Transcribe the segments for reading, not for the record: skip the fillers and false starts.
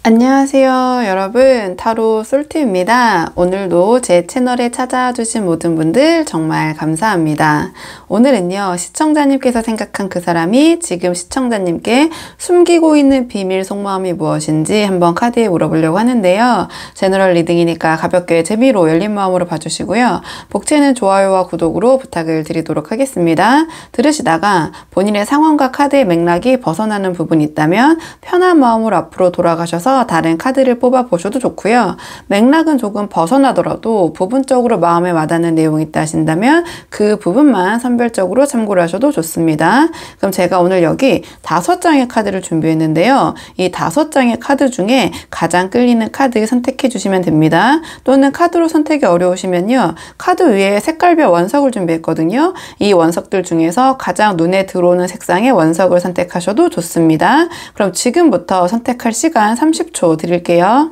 안녕하세요 여러분, 타로 솔트입니다. 오늘도 제 채널에 찾아주신 모든 분들 정말 감사합니다. 오늘은요, 시청자님께서 생각한 그 사람이 지금 시청자님께 숨기고 있는 비밀 속마음이 무엇인지 한번 카드에 물어보려고 하는데요. 제너럴 리딩이니까 가볍게 재미로 열린 마음으로 봐주시고요. 복채는 좋아요와 구독으로 부탁을 드리도록 하겠습니다. 들으시다가 본인의 상황과 카드의 맥락이 벗어나는 부분이 있다면 편한 마음으로 앞으로 돌아가셔서 다른 카드를 뽑아 보셔도 좋고요. 맥락은 조금 벗어나더라도 부분적으로 마음에 와닿는 내용이 있다 하신다면 그 부분만 선별적으로 참고를 하셔도 좋습니다. 그럼 제가 오늘 여기 5장의 카드를 준비했는데요. 이 5장의 카드 중에 가장 끌리는 카드 선택해 주시면 됩니다. 또는 카드로 선택이 어려우시면요, 카드 위에 색깔별 원석을 준비했거든요. 이 원석들 중에서 가장 눈에 들어오는 색상의 원석을 선택하셔도 좋습니다. 그럼 지금부터 선택할 시간 30초 드릴게요.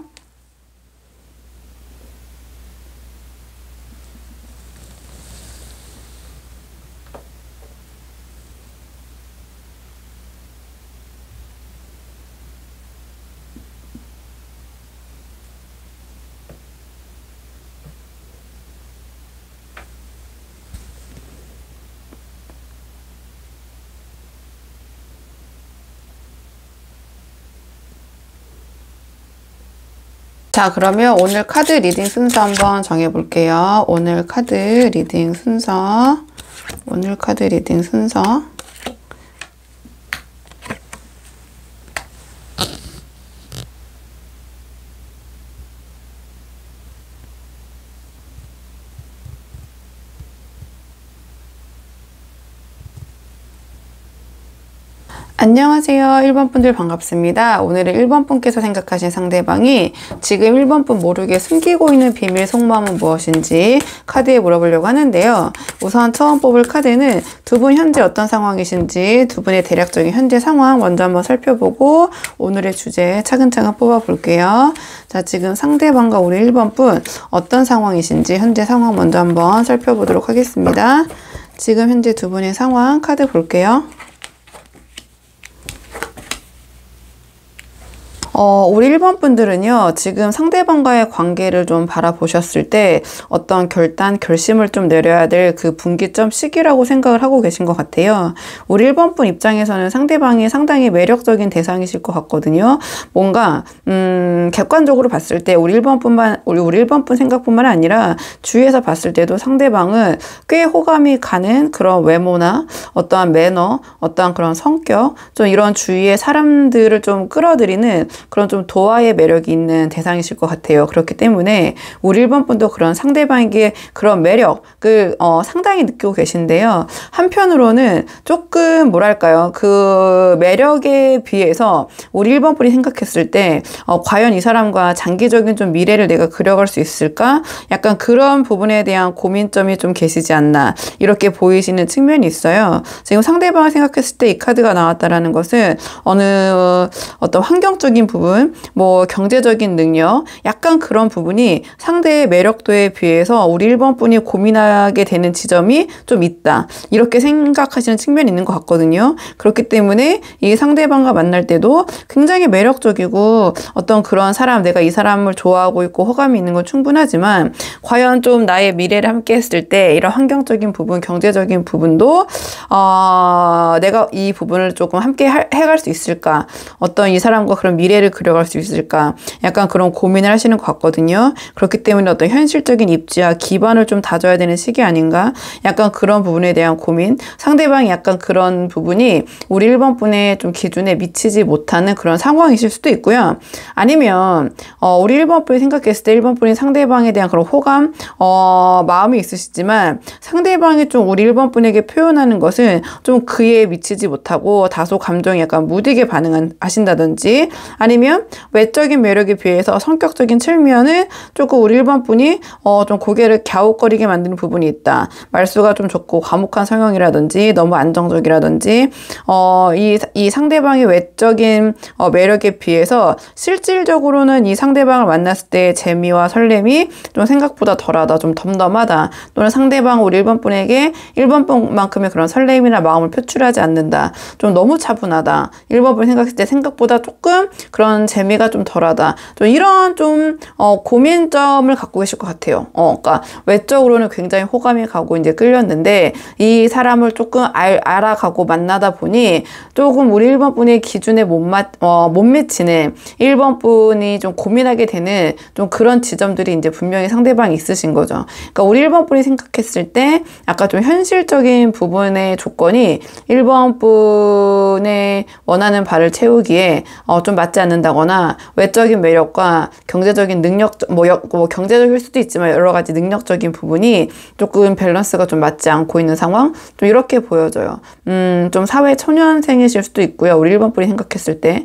자, 그러면 오늘 카드 리딩 순서 한번 정해 볼게요. 오늘 카드 리딩 순서. 안녕하세요. 1번 분들 반갑습니다. 오늘은 1번 분께서 생각하신 상대방이 지금 1번 분 모르게 숨기고 있는 비밀 속마음은 무엇인지 카드에 물어보려고 하는데요. 우선 처음 뽑을 카드는 두 분 현재 어떤 상황이신지, 두 분의 대략적인 현재 상황 먼저 한번 살펴보고 오늘의 주제 차근차근 뽑아 볼게요. 자, 지금 상대방과 우리 1번 분 어떤 상황이신지 현재 상황 먼저 한번 살펴보도록 하겠습니다. 지금 현재 두 분의 상황 카드 볼게요. 우리 1번 분들은요, 지금 상대방과의 관계를 좀 바라보셨을 때 어떤 결심을 좀 내려야 될 그 분기점 시기라고 생각을 하고 계신 것 같아요. 우리 1번 분 입장에서는 상대방이 상당히 매력적인 대상이실 것 같거든요. 뭔가 객관적으로 봤을 때 우리 1번 분 생각뿐만 아니라 주위에서 봤을 때도 상대방은 꽤 호감이 가는 그런 외모나 어떠한 매너, 어떠한 그런 성격, 좀 이런 주위의 사람들을 좀 끌어들이는 그런 좀 도화의 매력이 있는 대상이실 것 같아요. 그렇기 때문에 우리 1번 분도 그런 상대방에게 그런 매력을 상당히 느끼고 계신데요. 한편으로는 조금 뭐랄까요, 그 매력에 비해서 우리 1번 분이 생각했을 때 과연 이 사람과 장기적인 좀 미래를 내가 그려갈 수 있을까? 약간 그런 부분에 대한 고민점이 좀 계시지 않나, 이렇게 보이시는 측면이 있어요. 지금 상대방을 생각했을 때 이 카드가 나왔다라는 것은 어떤 환경적인 부분, 뭐 경제적인 능력, 약간 그런 부분이 상대의 매력도에 비해서 우리 1번 분이 고민하게 되는 지점이 좀 있다, 이렇게 생각하시는 측면이 있는 것 같거든요. 그렇기 때문에 이 상대방과 만날 때도 굉장히 매력적이고 어떤 그런 사람, 내가 이 사람을 좋아하고 있고 호감이 있는 건 충분하지만 과연 좀 나의 미래를 함께 했을 때 이런 환경적인 부분, 경제적인 부분도 내가 이 부분을 조금 함께 해갈 수 있을까, 어떤 이 사람과 그런 미래를 그려갈 수 있을까, 약간 그런 고민을 하시는 것 같거든요. 그렇기 때문에 어떤 현실적인 입지와 기반을 좀 다져야 되는 시기 아닌가, 약간 그런 부분에 대한 고민, 상대방이 약간 그런 부분이 우리 1번 분의 좀 기준에 미치지 못하는 그런 상황이실 수도 있고요. 아니면 우리 1번 분이 생각했을 때 1번 분이 상대방에 대한 그런 호감, 마음이 있으시지만 상대방이 좀 우리 1번 분에게 표현하는 것은 좀 그에 미치지 못하고 다소 감정이 약간 무디게 반응하신다든지, 아니면 외적인 매력에 비해서 성격적인 측면은 조금 우리 1번 분이 좀 고개를 갸웃거리게 만드는 부분이 있다. 말수가 좀 적고 과묵한 성향이라든지 너무 안정적이라든지 이 상대방의 외적인 매력에 비해서 실질적으로는 이 상대방을 만났을 때 재미와 설렘이 좀 생각보다 덜하다, 좀 덤덤하다, 또는 상대방 우리 1번 분에게 1번 분만큼의 그런 설렘이나 마음을 표출하지 않는다, 좀 너무 차분하다, 1번 분 생각했을 때 생각보다 조금 그런 재미가 좀 덜하다. 좀 이런 좀 고민점을 갖고 계실 것 같아요. 그러니까 외적으로는 굉장히 호감이 가고 이제 끌렸는데 이 사람을 조금 알아가고 만나다 보니 조금 우리 1번 분의 기준에 못 미치는 1번 분이 좀 고민하게 되는 좀 그런 지점들이 이제 분명히 상대방이 있으신 거죠. 그러니까 우리 1번 분이 생각했을 때 약간 좀 현실적인 부분의 조건이 1번 분의 원하는 바를 채우기에 좀 맞지 않는다거나 외적인 매력과 경제적인 능력, 뭐 경제적일 수도 있지만 여러 가지 능력적인 부분이 조금 밸런스가 좀 맞지 않고 있는 상황? 좀 이렇게 보여져요. 좀 사회 초년생이실 수도 있고요. 우리 1번 분이 생각했을 때.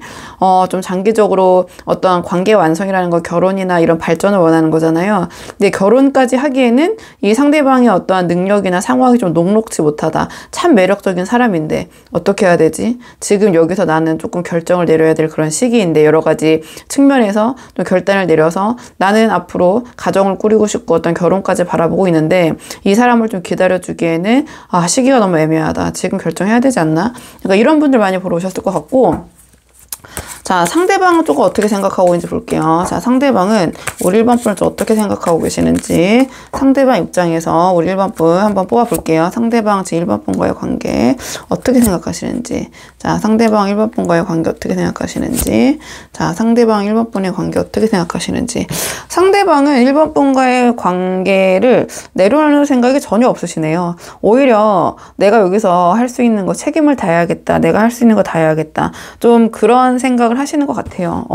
좀 장기적으로 어떤 관계 완성이라는 거 결혼이나 이런 발전을 원하는 거잖아요. 근데 결혼까지 하기에는 이 상대방의 어떠한 능력이나 상황이 좀 녹록지 못하다. 참 매력적인 사람인데 어떻게 해야 되지? 지금 여기서 나는 조금 결정을 내려야 될 그런 시기인데 여러 가지 측면에서 좀 결단을 내려서 나는 앞으로 가정을 꾸리고 싶고 어떤 결혼까지 바라보고 있는데 이 사람을 좀 기다려주기에는 시기가 너무 애매하다. 지금 결정해야 되지 않나? 그러니까 이런 분들 많이 보러 오셨을 것 같고 자, 상대방은 조금 어떻게 생각하고 있는지 볼게요. 자, 상대방은 우리 1번 분을 좀 어떻게 생각하고 계시는지 상대방 입장에서 우리 1번 분 한번 뽑아 볼게요. 상대방 제 1번 분과의 관계 어떻게 생각하시는지 자, 상대방 1번 분과의 관계 어떻게 생각하시는지 자, 상대방 1번 분의 관계 어떻게 생각하시는지 상대방은 1번 분과의 관계를 내려놓을 생각이 전혀 없으시네요. 오히려 내가 여기서 할 수 있는 거 책임을 다해야겠다. 내가 할 수 있는 거 다해야겠다. 좀 그런 생각을 하시는 것 같아요.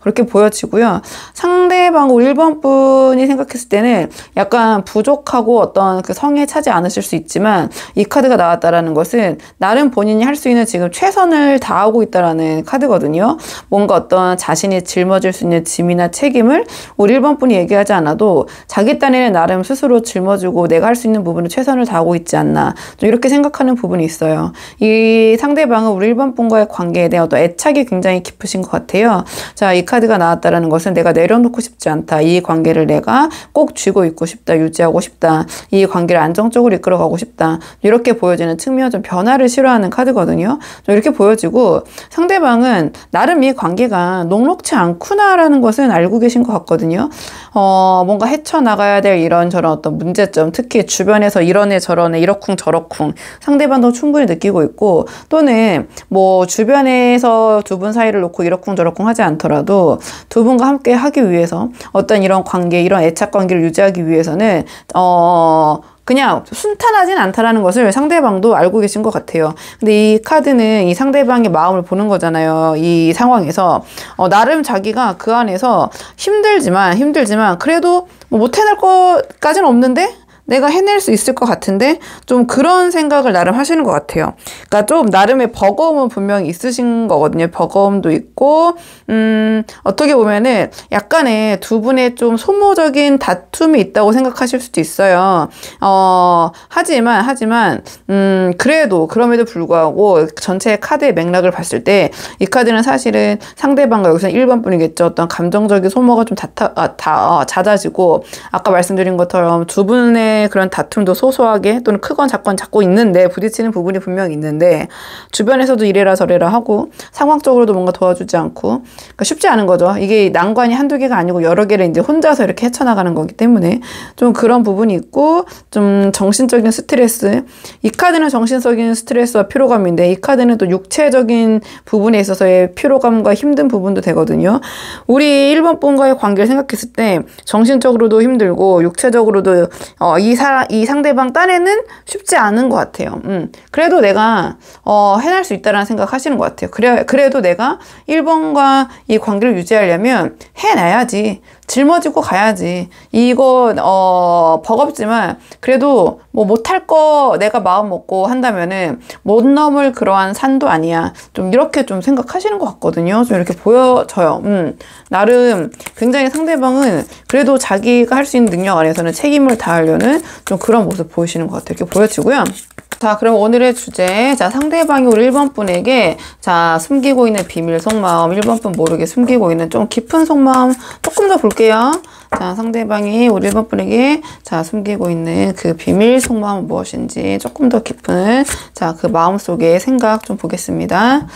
그렇게 보여지고요. 상대방 우리 1번 분이 생각했을 때는 약간 부족하고 어떤 그 성에 차지 않으실 수 있지만 이 카드가 나왔다라는 것은 나름 본인이 할 수 있는 지금 최선을 다하고 있다라는 카드거든요. 뭔가 어떤 자신이 짊어질 수 있는 짐이나 책임을 우리 1번 분이 얘기하지 않아도 자기 딴에는 나름 스스로 짊어지고 내가 할 수 있는 부분을 최선을 다하고 있지 않나 좀 이렇게 생각하는 부분이 있어요. 이 상대방은 우리 1번 분과의 관계에 대한 어떤 애착이 굉장히 깊으신 것 같아요. 자, 이 카드가 나왔다라는 것은 내가 내려놓고 싶지 않다. 이 관계를 내가 꼭 쥐고 있고 싶다. 유지하고 싶다. 이 관계를 안정적으로 이끌어가고 싶다. 이렇게 보여지는 측면 좀 변화를 싫어하는 카드거든요. 좀 이렇게 보여지고 상대방은 나름 이 관계가 녹록지 않구나라는 것은 알고 계신 것 같거든요. 뭔가 헤쳐나가야 될 이런저런 어떤 문제점, 특히 주변에서 이런 애 저런 애 이러쿵 저러쿵 상대방도 충분히 느끼고 있고 또는 뭐 주변에서 두 분 사이를 놓고 이러쿵 저러쿵 하지 않더라도 두 분과 함께 하기 위해서 어떤 이런 관계, 이런 애착 관계를 유지하기 위해서는 그냥 순탄하진 않다라는 것을 상대방도 알고 계신 것 같아요. 근데 이 카드는 이 상대방의 마음을 보는 거잖아요. 이 상황에서 나름 자기가 그 안에서 힘들지만 그래도 뭐 못 해낼 것까지는 없는데 내가 해낼 수 있을 것 같은데 좀 그런 생각을 나름 하시는 것 같아요. 그러니까 좀 나름의 버거움은 분명히 있으신 거거든요. 버거움도 있고 어떻게 보면은 약간의 두 분의 좀 소모적인 다툼이 있다고 생각하실 수도 있어요. 하지만 그래도 그럼에도 불구하고 전체 카드의 맥락을 봤을 때 이 카드는 사실은 상대방과 여기서는 1번 분이겠죠. 어떤 감정적인 소모가 좀 잦아지고 아까 말씀드린 것처럼 두 분의 그런 다툼도 소소하게 또는 크건 작건 자꾸 있는데 부딪히는 부분이 분명히 있는데 주변에서도 이래라 저래라 하고 상황적으로도 뭔가 도와주지 않고 그러니까 쉽지 않은 거죠. 이게 난관이 한두 개가 아니고 여러 개를 이제 혼자서 이렇게 헤쳐나가는 거기 때문에 좀 그런 부분이 있고 좀 정신적인 스트레스 이 카드는 정신적인 스트레스와 피로감인데 이 카드는 또 육체적인 부분에 있어서의 피로감과 힘든 부분도 되거든요. 우리 1번 분과의 관계를 생각했을 때 정신적으로도 힘들고 육체적으로도 이 상대방 딴에는 쉽지 않은 것 같아요. 그래도 내가 해낼 수 있다라는 생각 하시는 것 같아요. 그래도 내가 1번과 이 관계를 유지하려면 해내야지. 짊어지고 가야지. 이거 버겁지만 그래도 뭐 못할 거 내가 마음 먹고 한다면은 못 넘을 그러한 산도 아니야. 좀 이렇게 좀 생각하시는 것 같거든요. 좀 이렇게 보여져요. 나름 굉장히 상대방은 그래도 자기가 할 수 있는 능력 안에서는 책임을 다하려는 좀 그런 모습 보이시는 것 같아요. 이렇게 보여지고요. 자, 그럼 오늘의 주제. 자, 상대방이 우리 1번 분에게 자, 숨기고 있는 비밀 속마음, 1번 분 모르게 숨기고 있는 좀 깊은 속마음 조금 더 볼게요. 자, 상대방이 우리 1번 분에게 자, 숨기고 있는 그 비밀 속마음은 무엇인지 조금 더 깊은 자, 그 마음속의 생각 좀 보겠습니다.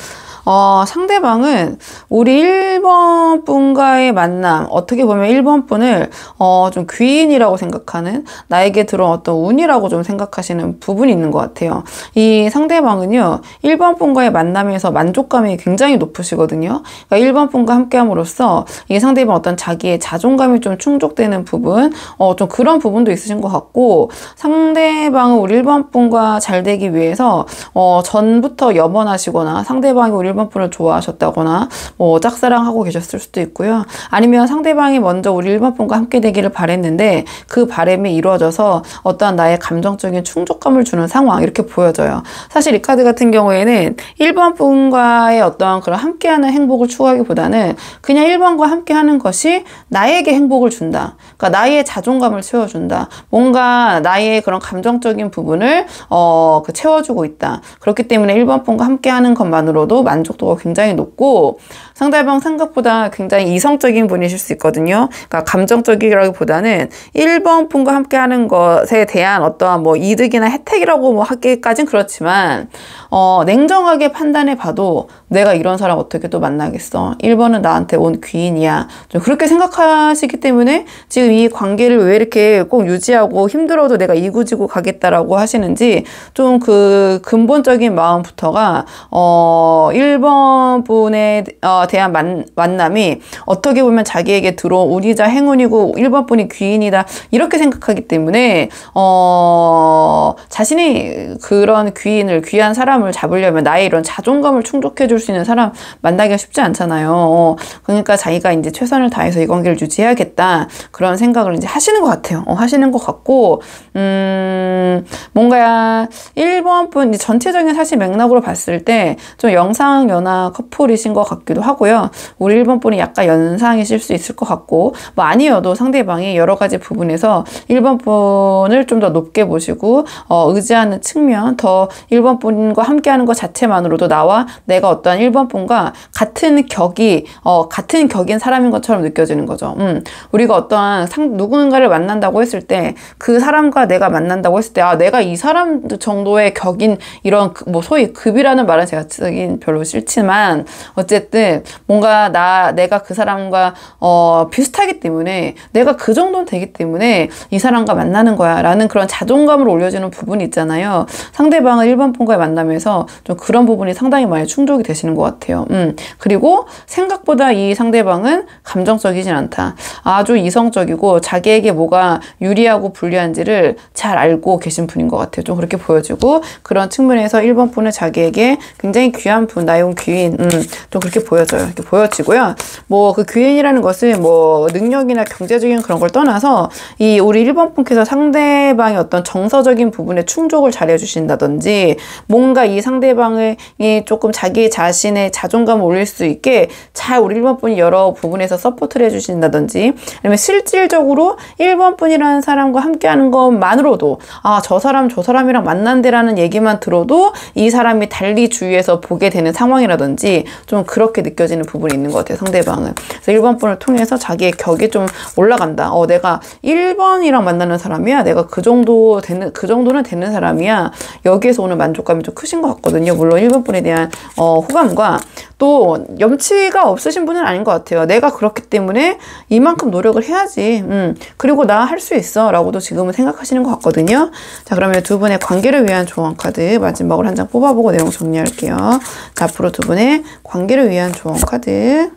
상대방은 우리 1번 분과의 만남, 어떻게 보면 1번 분을 좀 귀인이라고 생각하는, 나에게 들어온 어떤 운이라고 좀 생각하시는 부분이 있는 것 같아요. 이 상대방은요, 1번 분과의 만남에서 만족감이 굉장히 높으시거든요. 그러니까 1번 분과 함께함으로써 이 상대방 어떤 자기의 자존감이 좀 충족되는 부분, 좀 그런 부분도 있으신 것 같고, 상대방은 우리 1번 분과 잘 되기 위해서 전부터 염원하시거나 상대방이 우리 1번 분을 좋아하셨다거나 뭐 짝사랑하고 계셨을 수도 있고요. 아니면 상대방이 먼저 우리 1번 분과 함께 되기를 바랬는데 그 바람이 이루어져서 어떠한 나의 감정적인 충족감을 주는 상황, 이렇게 보여져요. 사실 이 카드 같은 경우에는 1번 분과의 어떠한 그런 함께하는 행복을 추구하기보다는 그냥 1번과 함께하는 것이 나에게 행복을 준다. 그러니까 나의 자존감을 채워준다. 뭔가 나의 그런 감정적인 부분을 채워주고 있다. 그렇기 때문에 1번 분과 함께하는 것만으로도 만족도가 굉장히 높고, 상대방 생각보다 굉장히 이성적인 분이실 수 있거든요. 그러니까 감정적이라기보다는 1번 분과 함께하는 것에 대한 어떠한 뭐 이득이나 혜택이라고 뭐 하기까진 그렇지만, 냉정하게 판단해 봐도 내가 이런 사람 어떻게 또 만나겠어. 1번은 나한테 온 귀인이야. 좀 그렇게 생각하시기 때문에 지금 이 관계를 왜 이렇게 꼭 유지하고 힘들어도 내가 이구지고 가겠다라고 하시는지, 좀 그 근본적인 마음부터가 1번 분에 대한 만남이 어떻게 보면 자기에게 들어온 운이자 행운이고 1번 분이 귀인이다, 이렇게 생각하기 때문에 자신이 그런 귀한 사람을 잡으려면 나의 이런 자존감을 충족해 줄 수 있는 사람 만나기가 쉽지 않잖아요. 그러니까 자기가 이제 최선을 다해서 이 관계를 유지해야겠다, 그런 생각을 이제 하시는 것 같아요. 하시는 것 같고, 뭔가 1번 분 전체적인 사실 맥락으로 봤을 때 좀 영상연하 커플이신 것 같기도 하고요. 우리 1번 분이 약간 연상이실 수 있을 것 같고, 뭐 아니어도 상대방이 여러 가지 부분에서 1번 분을 좀 더 높게 보시고 의지하는 측면, 더 1번 분과 함께하는 것 자체만으로도 나와 내가 어떠한 1번 분과 같은 격인 사람인 것처럼 느껴지는 거죠. 우리가 어떠한 누군가를 만난다고 했을 때, 그 사람과 내가 만난다고 했을 때, 내가 이 사람 정도의 격인, 이런 뭐 소위 급이라는 말은 제가 쓰긴 별로 싫지만, 어쨌든 뭔가 내가 그 사람과 비슷하기 때문에, 내가 그 정도는 되기 때문에 이 사람과 만나는 거야 라는 그런 자존감을 올려주는 부분이 있잖아요. 상대방은 1번 분과의 만남에서 좀 그런 부분이 상당히 많이 충족이 되시는 것 같아요. 그리고 생각보다 이 상대방은 감정적이진 않다. 아주 이성적이고 자기에게 뭐가 유리하고 불리한지를 잘 알고 계신 분인 것 같아요. 좀 그렇게 보여지고, 그런 측면에서 1번 분은 자기에게 굉장히 귀한 분, 나의 온 귀인, 좀 그렇게 보여져요. 이렇게 보여지고요. 뭐 그 귀인이라는 것은 뭐 능력이나 경제적인 그런 걸 떠나서 우리 1번 분께서 상대방의 어떤 정서적인 부분에 충족을 잘 해주신다든지, 뭔가 이 상대방이 조금 자기 자신의 자존감을 올릴 수 있게 잘 우리 1번 분이 여러 부분에서 서포트를 해주신다든지, 아니면 실질적으로 1번 분이라는 사람과 함께하는 것만으로도 저 사람이랑 만난대라는 얘기만 들어도 이 사람이 달리 주위에서 보게 되는 상황이라든지, 좀 그렇게 느껴지는 부분이 있는 것 같아요, 상대방은. 그래서 1번 분을 통해서 자기의 격이 좀 올라간다. 내가 1번이랑 만나는 사람이야. 내가 그 정도는 되는 사람이야. 여기에서 오는 만족감이 좀 크신 것 같거든요. 물론 1번 분에 대한 호감과, 또 염치가 없으신 분은 아닌 것 같아요. 내가 그렇기 때문에 이만큼 노력을 해야지. 그리고 나 할 수 있어 라고도 지금은 생각하시는 것 같거든요. 자, 그러면 두 분의 관계를 위한 조언 카드 마지막으로 한 장 뽑아보고 내용 정리할게요. 자, 앞으로 두 분의 관계를 위한 조언 카드.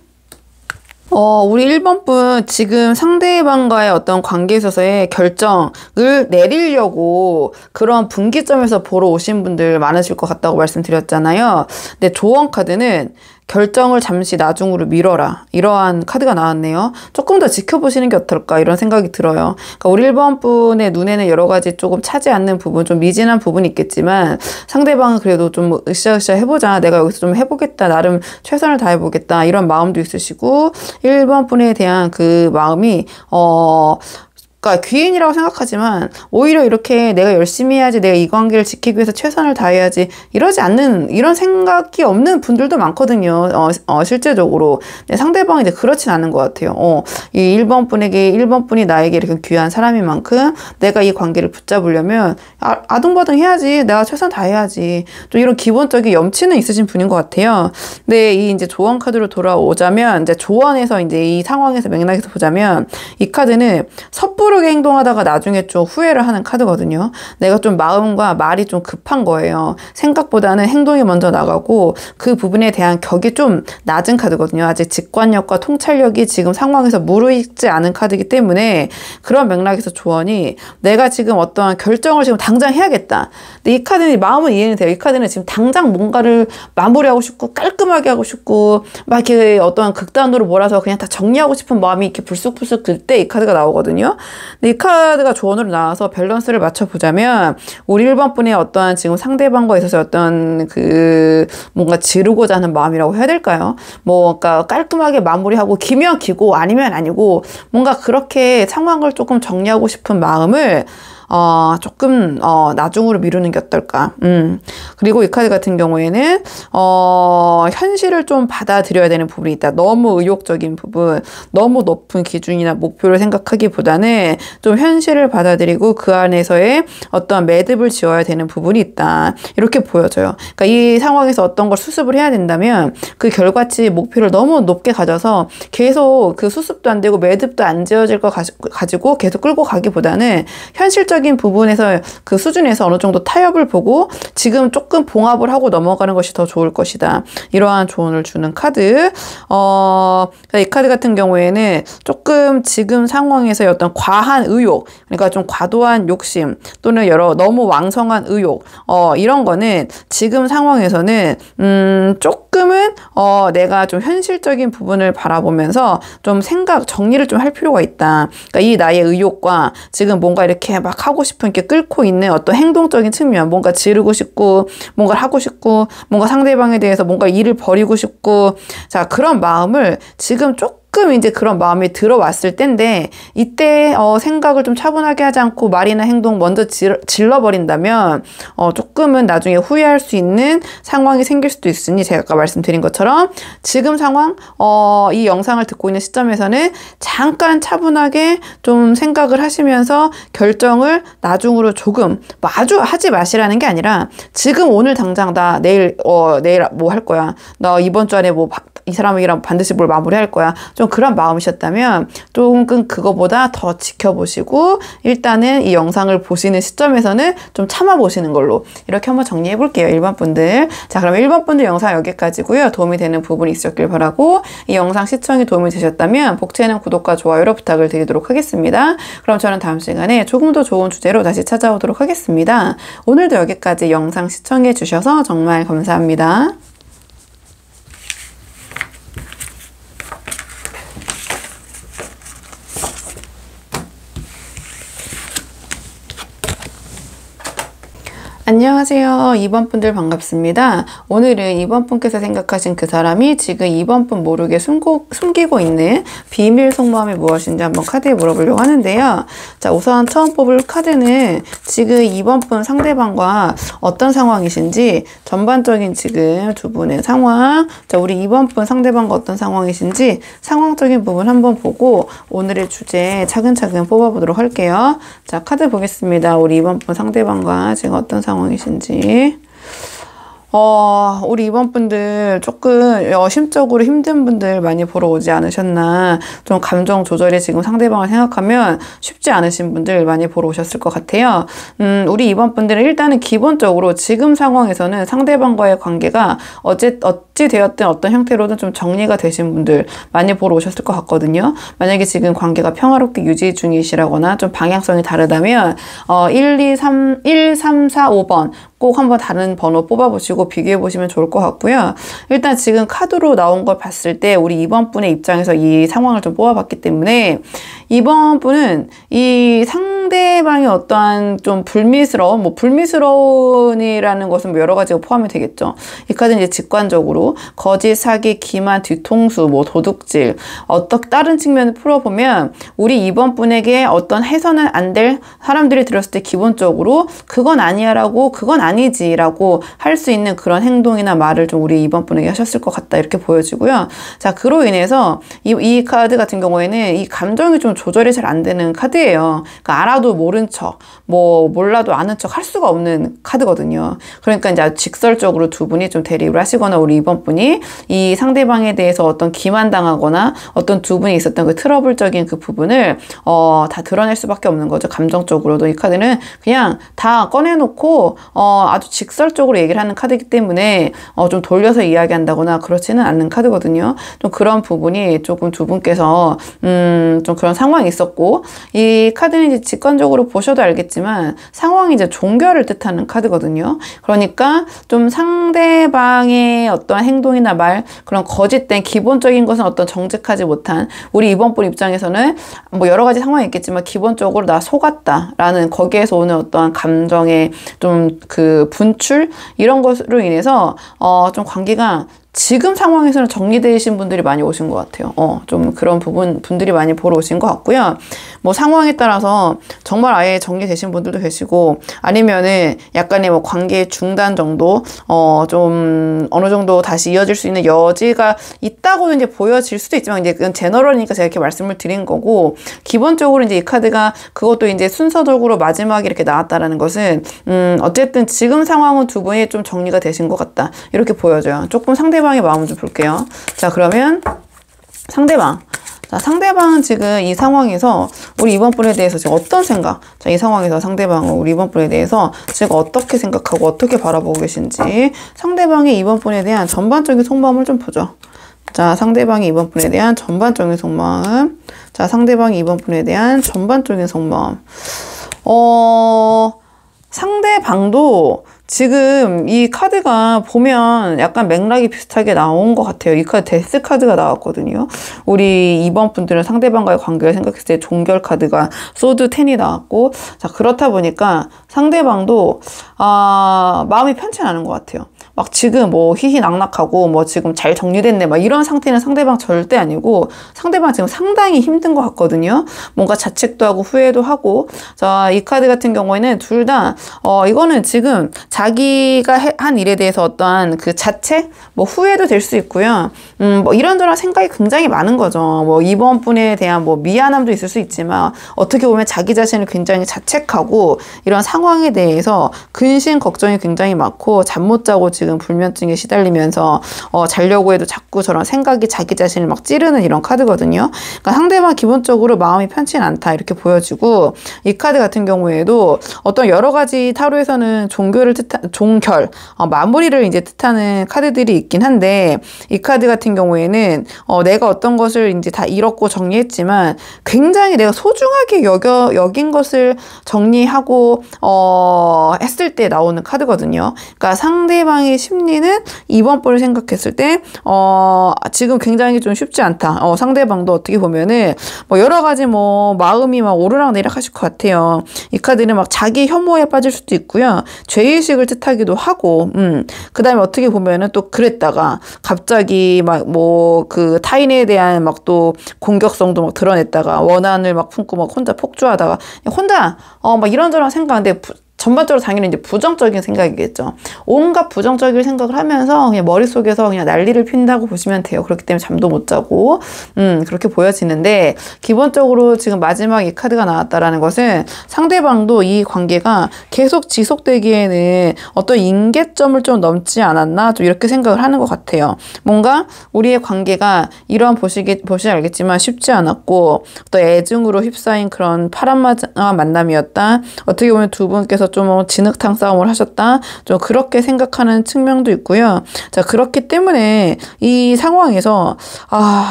우리 1번 분 지금 상대방과의 어떤 관계에 있어서의 결정을 내리려고 그런 분기점에서 보러 오신 분들 많으실 것 같다고 말씀드렸잖아요. 근데 조언 카드는 결정을 잠시 나중으로 미뤄라, 이러한 카드가 나왔네요. 조금 더 지켜보시는 게 어떨까, 이런 생각이 들어요. 그러니까 우리 1번 분의 눈에는 여러 가지 조금 차지 않는 부분, 좀 미진한 부분이 있겠지만, 상대방은 그래도 좀 으쌰으쌰 해보자, 내가 여기서 좀 해보겠다, 나름 최선을 다해보겠다, 이런 마음도 있으시고, 1번 분에 대한 그 마음이 그러니까 귀인이라고 생각하지만 오히려 이렇게 내가 열심히 해야지, 내가 이 관계를 지키기 위해서 최선을 다해야지 이러지 않는, 이런 생각이 없는 분들도 많거든요. 실제적으로. 네, 상대방이 이제 그렇진 않은 것 같아요. 이 1번 분이 나에게 이렇게 귀한 사람인 만큼 내가 이 관계를 붙잡으려면 아둥바둥 해야지, 내가 최선 다해야지, 좀 이런 기본적인 염치는 있으신 분인 것 같아요. 네, 이 이제 조언 카드로 돌아오자면, 이제 조언에서 이제 이 상황에서 맥락에서 보자면, 이 카드는 섣부르게 행동하다가 나중에 좀 후회를 하는 카드거든요. 내가 좀 마음과 말이 좀 급한 거예요. 생각보다는 행동이 먼저 나가고 그 부분에 대한 격이 좀 낮은 카드거든요. 아직 직관력과 통찰력이 지금 상황에서 무르익지 않은 카드이기 때문에, 그런 맥락에서 조언이, 내가 지금 어떠한 결정을 지금 당장 해야겠다. 근데 이 카드는, 마음은 이해는 돼요. 이 카드는 지금 당장 뭔가를 마무리하고 싶고 깔끔하게 하고 싶고 막 이렇게 어떠한 극단으로 몰아서 그냥 다 정리하고 싶은 마음이 이렇게 불쑥불쑥 들 때 이 카드가 나오거든요. 근데 이 카드가 조언으로 나와서 밸런스를 맞춰보자면, 우리 1번 분의 어떠한 지금 상대방과 있어서 어떤 그 뭔가 지르고자 하는 마음이라고 해야 될까요? 그러니까 깔끔하게 마무리하고 기면 기고 아니면 아니고, 뭔가 그렇게 상황을 조금 정리하고 싶은 마음을 조금, 나중으로 미루는 게 어떨까. 그리고 이 카드 같은 경우에는, 현실을 좀 받아들여야 되는 부분이 있다. 너무 의욕적인 부분, 너무 높은 기준이나 목표를 생각하기보다는 좀 현실을 받아들이고 그 안에서의 어떤 매듭을 지어야 되는 부분이 있다. 이렇게 보여져요. 그러니까 이 상황에서 어떤 걸 수습을 해야 된다면, 그 결과치 목표를 너무 높게 가져서 계속 그 수습도 안 되고 매듭도 안 지어질 거 가지고 계속 끌고 가기보다는, 현실적인 부분에서 그 수준에서 어느 정도 타협을 보고 지금 조금 봉합을 하고 넘어가는 것이 더 좋을 것이다. 이러한 조언을 주는 카드. 이 카드 같은 경우에는 조금 지금 상황에서의 어떤 과한 의욕, 그러니까 좀 과도한 욕심 또는 너무 왕성한 의욕, 이런 거는 지금 상황에서는 조금은 내가 좀 현실적인 부분을 바라보면서 좀 정리를 좀 할 필요가 있다. 그러니까 이 나의 의욕과 지금 뭔가 이렇게 막 하고 싶은, 이렇게 끓고 있는 어떤 행동적인 측면, 뭔가 지르고 싶고 뭔가를 하고 싶고 뭔가 상대방에 대해서 뭔가 일을 벌이고 싶고, 자, 그런 마음을 지금 조금 이제 그런 마음이 들어왔을 때인데, 이때 생각을 좀 차분하게 하지 않고 말이나 행동 먼저 질러버린다면 조금은 나중에 후회할 수 있는 상황이 생길 수도 있으니, 제가 아까 말씀드린 것처럼 지금 상황, 이 영상을 듣고 있는 시점에서는 잠깐 차분하게 좀 생각을 하시면서 결정을 나중으로 조금, 아주 하지 마시라는 게 아니라, 지금 오늘 당장 나 내일 뭐 할 거야, 나 이번 주 안에 이 사람이랑 반드시 뭘 마무리할 거야, 좀 그런 마음이셨다면 조금 그거보다 더 지켜보시고, 일단은 이 영상을 보시는 시점에서는 좀 참아보시는 걸로, 이렇게 한번 정리해 볼게요. 1번 분들. 자, 그러면 1번 분들 영상 여기까지고요. 도움이 되는 부분이 있었길 바라고, 이 영상 시청이 도움이 되셨다면 복채는 구독과 좋아요로 부탁을 드리도록 하겠습니다. 그럼 저는 다음 시간에 조금 더 좋은 주제로 다시 찾아오도록 하겠습니다. 오늘도 여기까지 영상 시청해 주셔서 정말 감사합니다. 안녕하세요. 2번 분들 반갑습니다. 오늘은 2번 분께서 생각하신 그 사람이 지금 2번 분 모르게 숨기고 있는 비밀 속마음이 무엇인지 한번 카드에 물어보려고 하는데요. 자, 우선 처음 뽑을 카드는 지금 2번 분 상대방과 어떤 상황이신지, 전반적인 지금 두 분의 상황, 자, 우리 2번 분 상대방과 어떤 상황이신지 상황적인 부분 한번 보고 오늘의 주제 차근차근 뽑아보도록 할게요. 자, 카드 보겠습니다. 우리 2번 분 상대방과 지금 어떤 상황이신지. 우리 2번 분들 조금 심적으로 힘든 분들 많이 보러 오지 않으셨나. 좀 감정 조절이 지금 상대방을 생각하면 쉽지 않으신 분들 많이 보러 오셨을 것 같아요. 우리 2번 분들은 일단은 기본적으로 지금 상황에서는 상대방과의 관계가 어찌 되었든 어떤 형태로든 좀 정리가 되신 분들 많이 보러 오셨을 것 같거든요. 만약에 지금 관계가 평화롭게 유지 중이시라거나 좀 방향성이 다르다면 1, 3, 4, 5번 꼭 한번 다른 번호 뽑아보시고 비교해보시면 좋을 것 같고요. 일단 지금 카드로 나온 걸 봤을 때 우리 2번 분의 입장에서 이 상황을 좀 뽑아봤기 때문에 2번 분은 이 상대방의 어떠한 좀 불미스러운, 뭐 불미스러운이라는 것은 뭐 여러 가지가 포함이 되겠죠. 이 카드는 이제 직관적으로 거짓, 사기, 기만, 뒤통수, 뭐 도둑질, 다른 측면을 풀어보면 우리 이번 분에게 어떤 해서는 안 될 사람들이 들었을 때 기본적으로 그건 아니야라고, 그건 아니지라고 할 수 있는 그런 행동이나 말을 좀 우리 이번 분에게 하셨을 것 같다, 이렇게 보여지고요. 자, 그로 인해서 이 카드 같은 경우에는 이 감정이 좀 조절이 잘 안 되는 카드예요. 그러니까 알아도 모른 척, 뭐 몰라도 아는 척 할 수가 없는 카드거든요. 그러니까 이제 아주 직설적으로 두 분이 좀 대립을 하시거나 우리 이번 분이 이 상대방에 대해서 어떤 기만당하거나 어떤 두 분이 있었던 그 트러블적인 그 부분을 다 드러낼 수밖에 없는 거죠. 감정적으로도 이 카드는 그냥 다 꺼내놓고 아주 직설적으로 얘기를 하는 카드이기 때문에 좀 돌려서 이야기한다거나 그렇지는 않는 카드거든요. 좀 그런 부분이 조금 두 분께서 좀 그런 상황이 있었고, 이 카드는 이제 직관적으로 보셔도 알겠지만 상황이 이제 종결을 뜻하는 카드거든요. 그러니까 좀 상대방의 어떠한 행동이나 말, 그런 거짓된 기본적인 것은 어떤 정직하지 못한 우리 이번 분 입장에서는 뭐 여러 가지 상황이 있겠지만 기본적으로 나 속았다라는 거기에서 오는 어떠한 감정의 좀 그 분출, 이런 것으로 인해서 좀 관계가 지금 상황에서는 정리되신 분들이 많이 오신 것 같아요. 좀 그런 분들이 많이 보러 오신 것 같고요. 뭐 상황에 따라서 정말 아예 정리되신 분들도 계시고, 아니면은 약간의 뭐 관계 중단 정도, 좀 어느 정도 다시 이어질 수 있는 여지가 있다고 이제 보여질 수도 있지만, 이제 그건 제너럴이니까 제가 이렇게 말씀을 드린 거고, 기본적으로 이제 이 카드가 그것도 이제 순서적으로 마지막에 이렇게 나왔다라는 것은, 어쨌든 지금 상황은 두 분이 좀 정리가 되신 것 같다, 이렇게 보여져요. 조금 상대방의 마음을 좀 볼게요. 자, 그러면 상대방. 자, 상대방은 지금 이 상황에서 우리 이번 분에 대해서 지금 어떤 생각, 자, 이 상황에서 상대방은 우리 이번 분에 대해서 지금 어떻게 생각하고 어떻게 바라보고 계신지, 상대방의 이번 분에 대한 전반적인 속마음을 좀 보죠. 자, 상대방이 이번 분에 대한 전반적인 속마음. 자, 상대방이 이번 분에 대한 전반적인 속마음. 상대방도 지금 이 카드가 보면 약간 맥락이 비슷하게 나온 것 같아요. 이 카드 데스 카드가 나왔거든요. 우리 이번 분들은 상대방과의 관계를 생각했을 때 종결 카드가 소드 10이 나왔고, 자, 그렇다 보니까 상대방도 마음이 편치 않은 것 같아요. 막 지금 뭐 희희낙낙하고 뭐 지금 잘 정리됐네 막 이런 상태는 상대방 절대 아니고, 상대방 지금 상당히 힘든 것 같거든요. 뭔가 자책도 하고 후회도 하고. 자, 이 카드 같은 경우에는 둘 다 이거는 지금 자기가 한 일에 대해서 어떠한 그 자책, 뭐 후회도 될 수 있고요. 뭐 이런저런 생각이 굉장히 많은 거죠. 뭐 이번 분에 대한 뭐 미안함도 있을 수 있지만, 어떻게 보면 자기 자신을 굉장히 자책하고 이런 상황에 대해서 근심 걱정이 굉장히 많고, 잠 못 자고 지금 불면증에 시달리면서 자려고 해도 자꾸 저런 생각이 자기 자신을 막 찌르는 이런 카드거든요. 그러니까 상대방 기본적으로 마음이 편치는 않다, 이렇게 보여지고, 이 카드 같은 경우에도 어떤 여러 가지 타로에서는 종결, 마무리를 이제 뜻하는 카드들이 있긴 한데, 이 카드 같은 경우에는 내가 어떤 것을 이제 다 잃었고 정리했지만 굉장히 내가 소중하게 여긴 것을 정리하고 했을 때 나오는 카드거든요. 그러니까 상대방의 심리는 이번 분을 생각했을 때 지금 굉장히 좀 쉽지 않다. 상대방도 어떻게 보면은 뭐 여러 가지 뭐 마음이 막 오르락내리락 하실 것 같아요. 이 카드는 막 자기 혐오에 빠질 수도 있고요. 죄의식을 뜻하기도 하고, 그 다음에 어떻게 보면은 또 그랬다가 갑자기 막 뭐 그 타인에 대한 막 또 공격성도 막 드러냈다가 원한을 막 품고 막 혼자 폭주하다가 혼자 막 이런저런 생각인데, 전반적으로 당연히 이제 부정적인 생각이겠죠. 온갖 부정적인 생각을 하면서 그냥 머릿속에서 그냥 난리를 핀다고 보시면 돼요. 그렇기 때문에 잠도 못 자고, 그렇게 보여지는데, 기본적으로 지금 마지막 이 카드가 나왔다라는 것은 상대방도 이 관계가 계속 지속되기에는 어떤 임계점을 좀 넘지 않았나, 좀 이렇게 생각을 하는 것 같아요. 뭔가 우리의 관계가 이런 보시면 알겠지만 쉽지 않았고, 또 애증으로 휩싸인 그런 파란만장한 만남이었다. 어떻게 보면 두 분께서 좀 진흙탕 싸움을 하셨다. 좀 그렇게 생각하는 측면도 있고요. 자, 그렇기 때문에 이 상황에서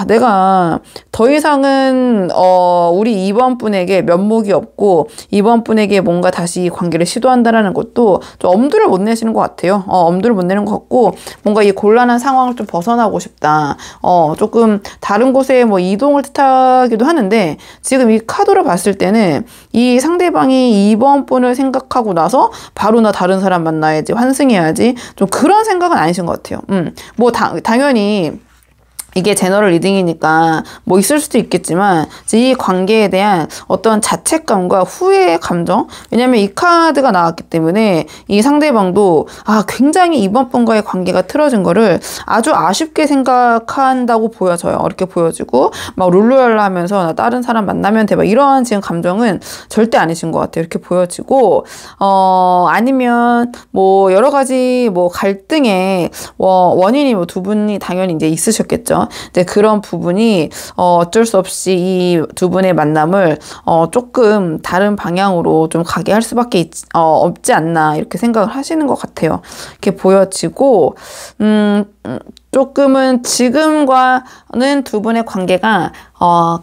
내가 더 이상은 우리 2번 분에게 면목이 없고 2번 분에게 뭔가 다시 관계를 시도한다라는 것도 좀 엄두를 못 내시는 것 같아요. 엄두를 못 내는 것 같고 뭔가 이 곤란한 상황을 좀 벗어나고 싶다. 조금 다른 곳에 뭐 이동을 뜻하기도 하는데 지금 이 카드로 봤을 때는 이 상대방이 2번 분을 생각하고 나서 바로 나 다른 사람 만나야지, 환승해야지, 좀 그런 생각은 아니신 것 같아요. 뭐 당연히 이게 제너럴 리딩이니까 뭐 있을 수도 있겠지만 이 관계에 대한 어떤 자책감과 후회의 감정, 왜냐면 이 카드가 나왔기 때문에 이 상대방도 굉장히 이번 분과의 관계가 틀어진 거를 아주 아쉽게 생각한다고 보여져요. 이렇게 보여지고 막 룰루랄라 하면서 나 다른 사람 만나면 돼, 막 이런 지금 감정은 절대 아니신 것 같아요. 이렇게 보여지고 아니면 뭐 여러 가지 뭐 갈등의 원인이 뭐 두 분이 당연히 이제 있으셨겠죠. 이제 그런 부분이 어쩔 수 없이 이 두 분의 만남을 조금 다른 방향으로 좀 가게 할 수밖에 없지 않나, 이렇게 생각을 하시는 것 같아요. 이렇게 보여지고 조금은 지금과는 두 분의 관계가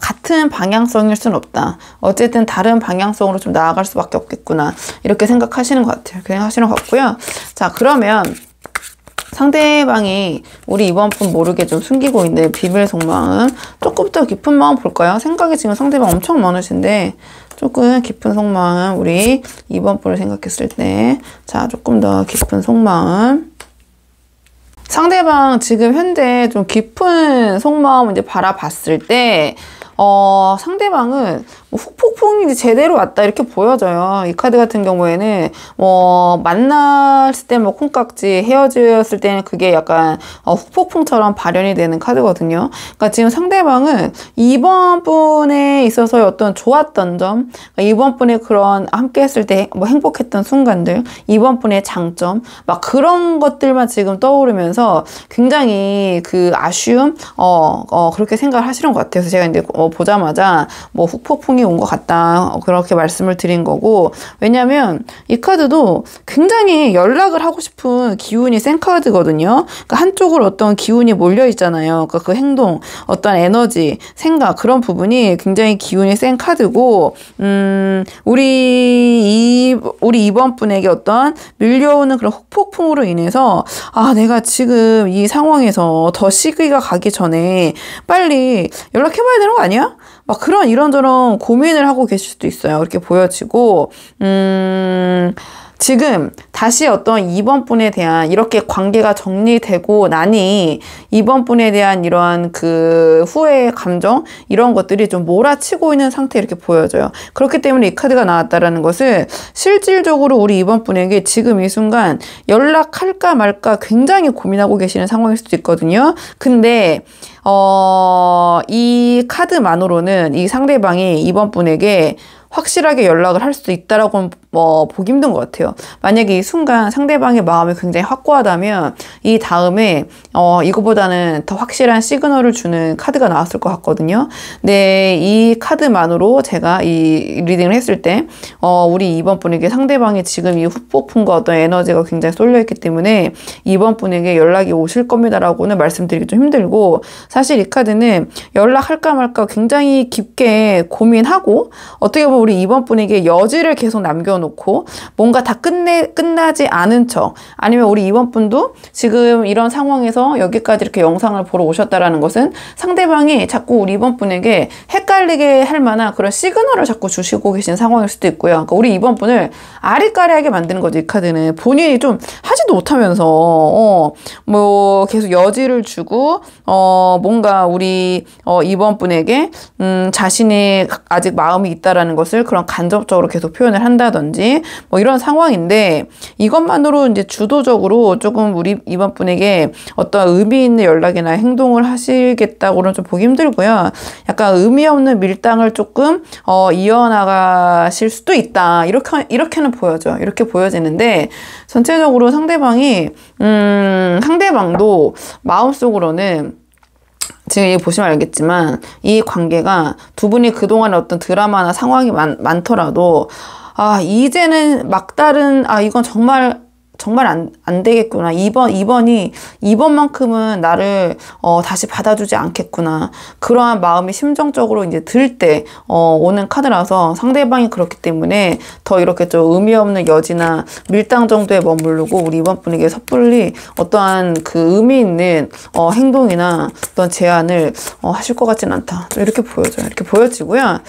같은 방향성일 수는 없다. 어쨌든 다른 방향성으로 좀 나아갈 수밖에 없겠구나, 이렇게 생각하시는 것 같아요. 그냥 하시는 것 같고요. 자, 그러면 상대방이 우리 이번 분 모르게 좀 숨기고 있는 비밀 속마음, 조금 더 깊은 마음 볼까요? 생각이 지금 상대방 엄청 많으신데 조금 깊은 속마음, 우리 이번 분을 생각했을 때, 자, 조금 더 깊은 속마음. 상대방 지금 현재 좀 깊은 속마음을 이제 바라봤을 때 상대방은 뭐 후폭풍이 제대로 왔다, 이렇게 보여져요. 이 카드 같은 경우에는 만났을 때 뭐 콩깍지, 헤어졌을 때는 그게 약간 후폭풍처럼 발현이 되는 카드거든요. 그러니까 지금 상대방은 이번 분에 있어서의 어떤 좋았던 점, 그러니까 이번 분의 그런 함께 했을 때 뭐 행복했던 순간들, 이번 분의 장점, 막 그런 것들만 지금 떠오르면서 굉장히 그 아쉬움, 그렇게 생각을 하시는 것 같아요. 그래서 제가 이제 보자마자 뭐 후폭풍이 온 것 같다, 그렇게 말씀을 드린 거고, 왜냐면 이 카드도 굉장히 연락을 하고 싶은 기운이 센 카드거든요. 그러니까 한쪽으로 어떤 기운이 몰려 있잖아요. 그러니까 그 행동, 어떤 에너지, 생각, 그런 부분이 굉장히 기운이 센 카드고, 우리 이번 분에게 어떤 밀려오는 그런 후폭풍으로 인해서 내가 지금 이 상황에서 더 시기가 가기 전에 빨리 연락해봐야 되는 거 아니야? 막 그런 이런저런 고민을 하고 계실 수도 있어요. 이렇게 보여지고, 지금 다시 어떤 이번 분에 대한 이렇게 관계가 정리되고 나니 이번 분에 대한 이러한 그 후회의 감정, 이런 것들이 좀 몰아치고 있는 상태, 이렇게 보여져요. 그렇기 때문에 이 카드가 나왔다라는 것은 실질적으로 우리 이번 분에게 지금 이 순간 연락할까 말까 굉장히 고민하고 계시는 상황일 수도 있거든요. 근데 이 카드만으로는 이 상대방이 이번 분에게 확실하게 연락을 할 수 있다라고는 보기 힘든 것 같아요. 만약에 이 순간 상대방의 마음이 굉장히 확고하다면 이 다음에 이거보다는 더 확실한 시그널을 주는 카드가 나왔을 것 같거든요. 네, 이 카드만으로 제가 이 리딩을 했을 때 우리 이번 분에게 상대방이 지금 이 후폭풍과 어떤 에너지가 굉장히 쏠려있기 때문에 이번 분에게 연락이 오실 겁니다라고는 말씀드리기 좀 힘들고, 사실 이 카드는 연락할까 말까 굉장히 깊게 고민하고, 어떻게 보면 우리 이번 분에게 여지를 계속 남겨놓고 뭔가 다 끝나지 않은 척, 아니면 우리 이번 분도 지금 이런 상황에서 여기까지 이렇게 영상을 보러 오셨다라는 것은 상대방이 자꾸 우리 이번 분에게 헷갈리게 할 만한 그런 시그널을 자꾸 주시고 계신 상황일 수도 있고요. 그러니까 우리 이번 분을 아리까리하게 만드는 거죠. 이 카드는 본인이 좀 하지도 못하면서 뭐 계속 여지를 주고 뭔가 우리 이번 분에게 자신이 아직 마음이 있다라는 것을 그런 간접적으로 계속 표현을 한다든지 뭐 이런 상황인데, 이것만으로 이제 주도적으로 조금 우리 이번 분에게 어떤 의미 있는 연락이나 행동을 하시겠다고는 좀 보기 힘들고요. 약간 의미 없는 밀당을 조금 이어나가실 수도 있다, 이렇게는 보여져. 이렇게 보여지는데, 전체적으로 상대방도 마음속으로는 지금 여기 보시면 알겠지만 이 관계가 두 분이 그동안에 어떤 드라마나 상황이 많더라도 아, 이제는 막다른, 아, 이건 정말 안 되겠구나. 2번만큼은 나를, 다시 받아주지 않겠구나. 그러한 마음이 심정적으로 이제 들 때, 오는 카드라서 상대방이 그렇기 때문에 더 이렇게 좀 의미 없는 여지나 밀당 정도에 머무르고 우리 이번 분에게 섣불리 어떠한 그 의미 있는, 행동이나 어떤 제안을, 하실 것 같진 않다. 좀 이렇게 보여져요. 이렇게 보여지고요.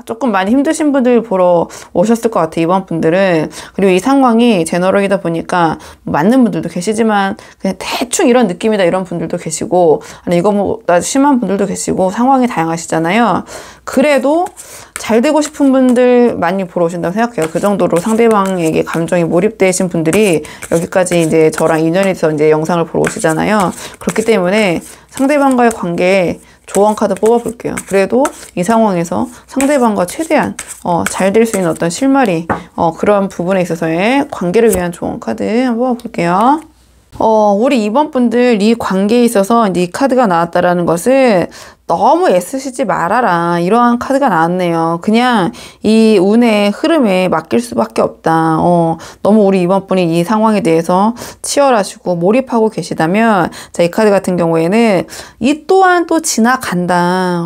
조금 많이 힘드신 분들 보러 오셨을 것 같아요. 이번 분들은. 그리고 이 상황이 제너럴이다 보니까 맞는 분들도 계시지만 그냥 대충 이런 느낌이다 이런 분들도 계시고, 아니 이거보다 심한 분들도 계시고 상황이 다양하시잖아요. 그래도 잘 되고 싶은 분들 많이 보러 오신다고 생각해요. 그 정도로 상대방에게 감정이 몰입되신 분들이 여기까지 이제 저랑 인연이 있어서 이제 영상을 보러 오시잖아요. 그렇기 때문에 상대방과의 관계에 조언 카드 뽑아볼게요. 그래도 이 상황에서 상대방과 최대한 잘 될 수 있는 어떤 실마리 그런 부분에 있어서의 관계를 위한 조언 카드 한번 뽑아볼게요. 우리 이번 분들 이 관계에 있어서 이 카드가 나왔다라는 것은 너무 애쓰시지 말아라. 이러한 카드가 나왔네요. 그냥 이 운의 흐름에 맡길 수밖에 없다. 너무 우리 이번 분이 이 상황에 대해서 치열하시고 몰입하고 계시다면, 자, 이 카드 같은 경우에는 이 또한 또 지나간다.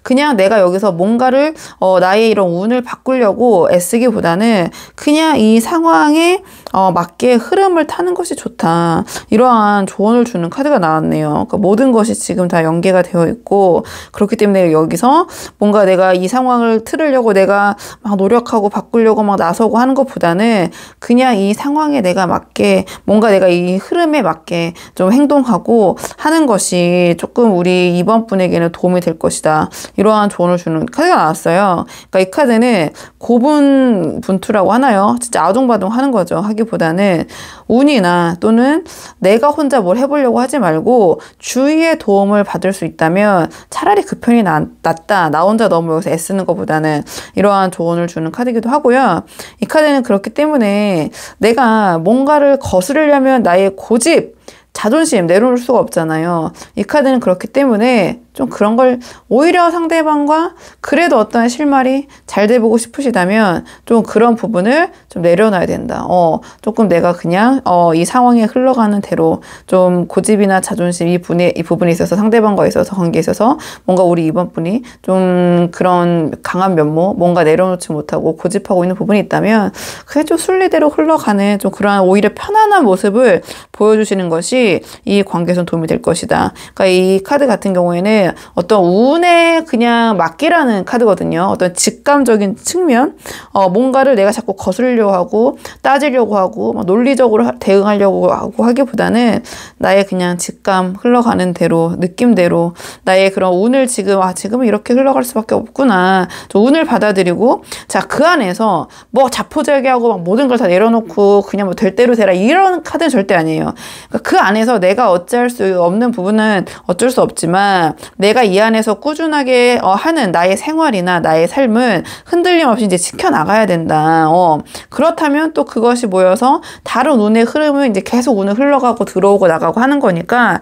그냥 내가 여기서 뭔가를, 나의 이런 운을 바꾸려고 애쓰기보다는 그냥 이 상황에 맞게 흐름을 타는 것이 좋다. 이러한 조언을 주는 카드가 나왔네요. 그러니까 모든 것이 지금 다 연계가 되어 있고, 그렇기 때문에 여기서 뭔가 내가 이 상황을 틀으려고 내가 막 노력하고 바꾸려고 막 나서고 하는 것보다는 그냥 이 상황에 내가 맞게 뭔가 내가 이 흐름에 맞게 좀 행동하고 하는 것이 조금 우리 이번 분에게는 도움이 될 것이다. 이러한 조언을 주는 카드가 나왔어요. 그러니까 이 카드는 고분분투라고 하나요? 진짜 아둥바둥 하는 거죠. 하기보다는 운이나 또는 내가 혼자 뭘 해보려고 하지 말고 주위의 도움을 받을 수 있다면 차라리 그 편이 낫다. 나 혼자 너무 여기서 애쓰는 것보다는, 이러한 조언을 주는 카드이기도 하고요. 이 카드는 그렇기 때문에 내가 뭔가를 거스르려면 나의 고집, 자존심 내려놓을 수가 없잖아요. 이 카드는 그렇기 때문에 좀 그런 걸 오히려 상대방과 그래도 어떤 실말이 잘 돼보고 싶으시다면 좀 그런 부분을 좀 내려놔야 된다. 조금 내가 그냥 이 상황에 흘러가는 대로 좀 고집이나 자존심 이 부분에 있어서 상대방과 있어서 관계에 있어서 뭔가 우리 이번 분이 좀 그런 강한 면모 뭔가 내려놓지 못하고 고집하고 있는 부분이 있다면 그게 좀 순리대로 흘러가는 좀 그러한 오히려 편안한 모습을 보여주시는 것이 이 관계에서 도움이 될 것이다. 그러니까 이 카드 같은 경우에는 어떤 운에 그냥 맡기라는 카드거든요. 어떤 직감적인 측면, 뭔가를 내가 자꾸 거슬려고 하고 따지려고 하고 막 논리적으로 대응하려고 하고 하기보다는 나의 그냥 직감 흘러가는 대로 느낌대로 나의 그런 운을 지금은 이렇게 흘러갈 수밖에 없구나. 좀 운을 받아들이고 자, 그 안에서 뭐 자포자기하고 막 모든 걸 다 내려놓고 그냥 뭐 될 대로 되라 이런 카드는 절대 아니에요. 그러니까 그 안에서 내가 어찌할 수 없는 부분은 어쩔 수 없지만 내가 이 안에서 꾸준하게 하는 나의 생활이나 나의 삶은 흔들림 없이 이제 지켜나가야 된다. 그렇다면 또 그것이 모여서 다른 운의 흐름은 이제 계속 운을 흘러가고 들어오고 나가고 하는 거니까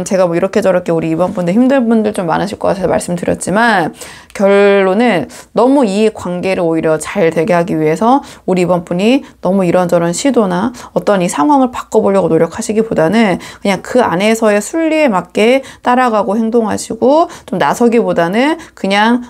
제가 뭐 이렇게 저렇게 우리 이번 분들 힘든 분들 좀 많으실 것 같아서 말씀드렸지만 결론은 너무 이 관계를 오히려 잘 되게 하기 위해서 우리 이번 분이 너무 이런저런 시도나 어떤 이 상황을 바꿔보려고 노력하시기보다는 그냥 그 안에서의 순리에 맞게 따라가고 행동하시고 좀 나서기보다는 그냥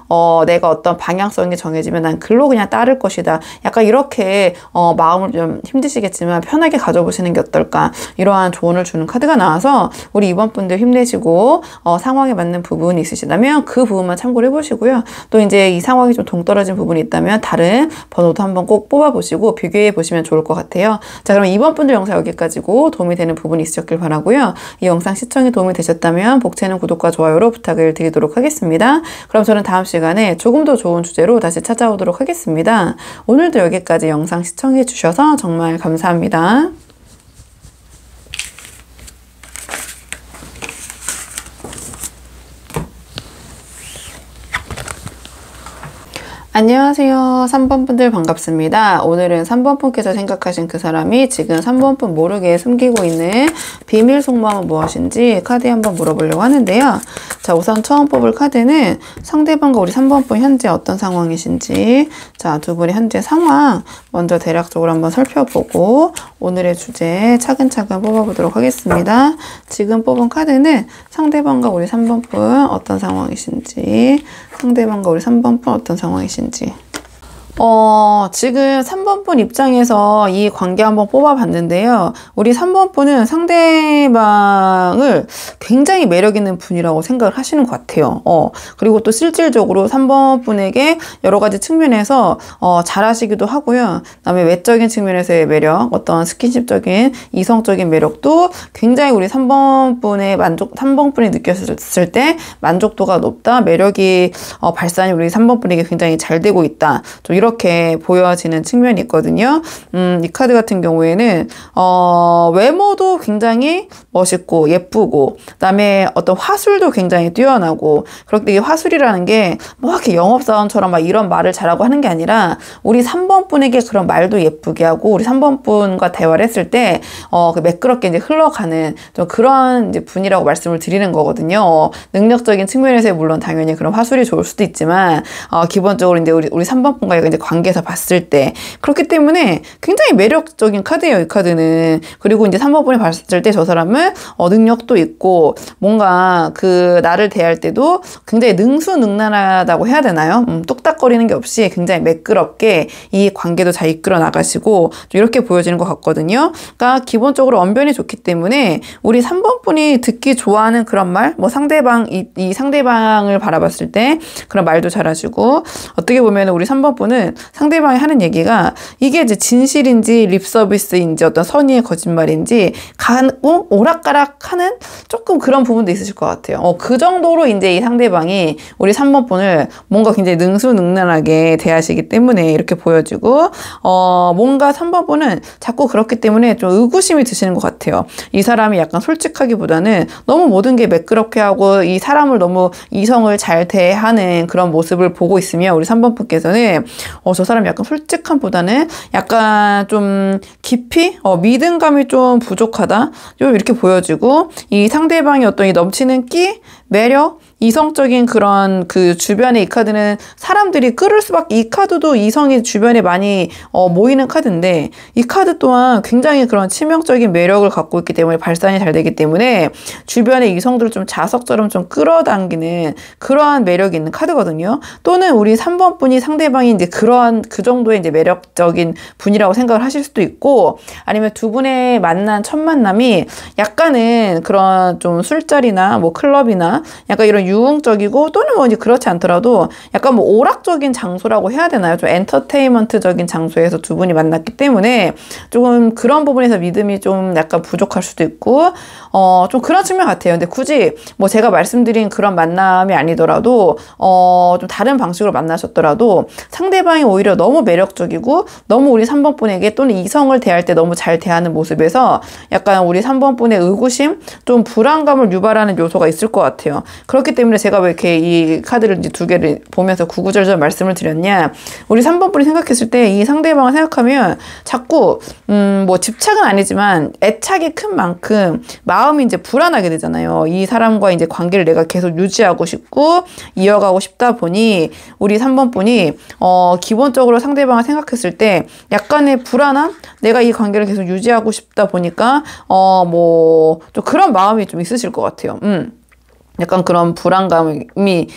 내가 어떤 방향성이 정해지면 난 글로 그냥 따를 것이다. 약간 이렇게 마음을 좀 힘드시겠지만 편하게 가져보시는 게 어떨까. 이러한 조언을 주는 카드가 나와서 우리 이번 분들 힘내시고 상황에 맞는 부분이 있으시다면 그 부분만 참고를 해보시고요. 또 이제 이 상황이 좀 동떨어진 부분이 있다면 다른 번호도 한번 꼭 뽑아보시고 비교해 보시면 좋을 것 같아요. 자, 그럼 이번 분들 영상 여기까지고 도움이 되는 부분이 있으셨길 바라고요. 이 영상 시청에 도움이 되셨다면 복채는 구독과 좋아요로 부탁을 드리도록 하겠습니다. 그럼 저는 다음 시간에 조금 더 좋은 주제로 다시 찾아오도록 하겠습니다. 오늘도 여기까지 영상 시청해 주셔서 정말 감사합니다. 안녕하세요. 3번 분들 반갑습니다. 오늘은 3번 분께서 생각하신 그 사람이 지금 3번 분 모르게 숨기고 있는 비밀 속마음은 무엇인지 카드에 한번 물어보려고 하는데요. 자, 우선 처음 뽑을 카드는 상대방과 우리 3번 분 현재 어떤 상황이신지, 자, 두 분의 현재 상황 먼저 대략적으로 한번 살펴보고 오늘의 주제 차근차근 뽑아보도록 하겠습니다. 지금 뽑은 카드는 상대방과 우리 3번 분 어떤 상황이신지, 상대방과 우리 3번 분 어떤 상황이신지. 지금 3번 분 입장에서 이 관계 한번 뽑아봤는데요. 우리 3번 분은 상대방을 굉장히 매력 있는 분이라고 생각을 하시는 것 같아요. 그리고 또 실질적으로 3번 분에게 여러 가지 측면에서 잘하시기도 하고요. 그다음에 외적인 측면에서의 매력, 어떤 스킨십적인 이성적인 매력도 굉장히 우리 3번 분의 3번 분이 느꼈을 때 만족도가 높다, 매력이 발산이 우리 3번 분에게 굉장히 잘 되고 있다. 좀 이렇게 보여지는 측면이 있거든요. 이 카드 같은 경우에는 외모도 굉장히 멋있고 예쁘고, 그다음에 어떤 화술도 굉장히 뛰어나고, 그렇게 이 화술이라는 게 뭐 이렇게 영업사원처럼 막 이런 말을 잘하고 하는 게 아니라 우리 3번 분에게 그런 말도 예쁘게 하고 우리 3번 분과 대화를 했을 때 그 매끄럽게 이제 흘러가는 좀 그런 이제 분이라고 말씀을 드리는 거거든요. 능력적인 측면에서 물론 당연히 그런 화술이 좋을 수도 있지만 기본적으로 이제 우리 3번 분과 이제 관계에서 봤을 때 그렇기 때문에 굉장히 매력적인 카드예요, 이 카드는. 그리고 이제 3번 분이 봤을 때 저 사람은 능력도 있고 뭔가 그 나를 대할 때도 굉장히 능수능란하다고 해야 되나요? 똑딱거리는 게 없이 굉장히 매끄럽게 이 관계도 잘 이끌어 나가시고 좀 이렇게 보여지는 것 같거든요. 그러니까 기본적으로 언변이 좋기 때문에 우리 3번 분이 듣기 좋아하는 그런 말, 뭐 상대방 이 상대방을 바라봤을 때 그런 말도 잘하시고, 어떻게 보면 우리 3번 분은 상대방이 하는 얘기가 이게 이제 진실인지 립서비스인지 어떤 선의의 거짓말인지 오락가락 하는 조금 그런 부분도 있으실 것 같아요. 그 정도로 이제 이 상대방이 우리 3번 분을 뭔가 굉장히 능수능란하게 대하시기 때문에 이렇게 보여지고, 뭔가 3번 분은 자꾸 그렇기 때문에 좀 의구심이 드시는 것 같아요. 이 사람이 약간 솔직하기보다는 너무 모든 게 매끄럽게 하고 이 사람을 너무 이성을 잘 대하는 그런 모습을 보고 있으면 우리 3번 분께서는 저 사람이 약간 솔직함보다는 약간 좀 깊이 믿음감이 좀 부족하다, 좀 이렇게 보여지고, 이 상대방이 어떤 이 넘치는 끼, 매력, 이성적인 그런 그 주변에 이 카드는 사람들이 끌을 수밖에, 이 카드도 이성이 주변에 많이 모이는 카드인데 이 카드 또한 굉장히 그런 치명적인 매력을 갖고 있기 때문에 발산이 잘 되기 때문에 주변의 이성들을 좀 자석처럼 좀 끌어당기는 그러한 매력이 있는 카드거든요. 또는 우리 3번 분이 상대방이 이제 그러한 그 정도의 이제 매력적인 분이라고 생각을 하실 수도 있고, 아니면 두 분의 첫 만남이 약간은 그런 좀 술자리나 뭐 클럽이나 약간 이런 유흥적이고, 또는 뭐 이제 그렇지 않더라도 약간 뭐 오락적인 장소라고 해야 되나요? 좀 엔터테인먼트적인 장소에서 두 분이 만났기 때문에 조금 그런 부분에서 믿음이 좀 약간 부족할 수도 있고, 좀 그런 측면 같아요. 근데 굳이 뭐 제가 말씀드린 그런 만남이 아니더라도 좀 다른 방식으로 만나셨더라도 상대방이 오히려 너무 매력적이고 너무 우리 3번 분에게 또는 이성을 대할 때 너무 잘 대하는 모습에서 약간 우리 3번 분의 의구심, 좀 불안감을 유발하는 요소가 있을 것 같아요. 그렇기 때문에 제가 왜 이렇게 이 카드를 이제 두 개를 보면서 구구절절 말씀을 드렸냐, 우리 3번 분이 생각했을 때 이 상대방을 생각하면 자꾸 뭐 집착은 아니지만 애착이 큰 만큼 마음이 이제 불안하게 되잖아요. 이 사람과 이제 관계를 내가 계속 유지하고 싶고 이어가고 싶다 보니 우리 3번 분이 기본적으로 상대방을 생각했을 때 약간의 불안함, 내가 이 관계를 계속 유지하고 싶다 보니까 뭐 좀 그런 마음이 좀 있으실 것 같아요. 약간 그런 불안감이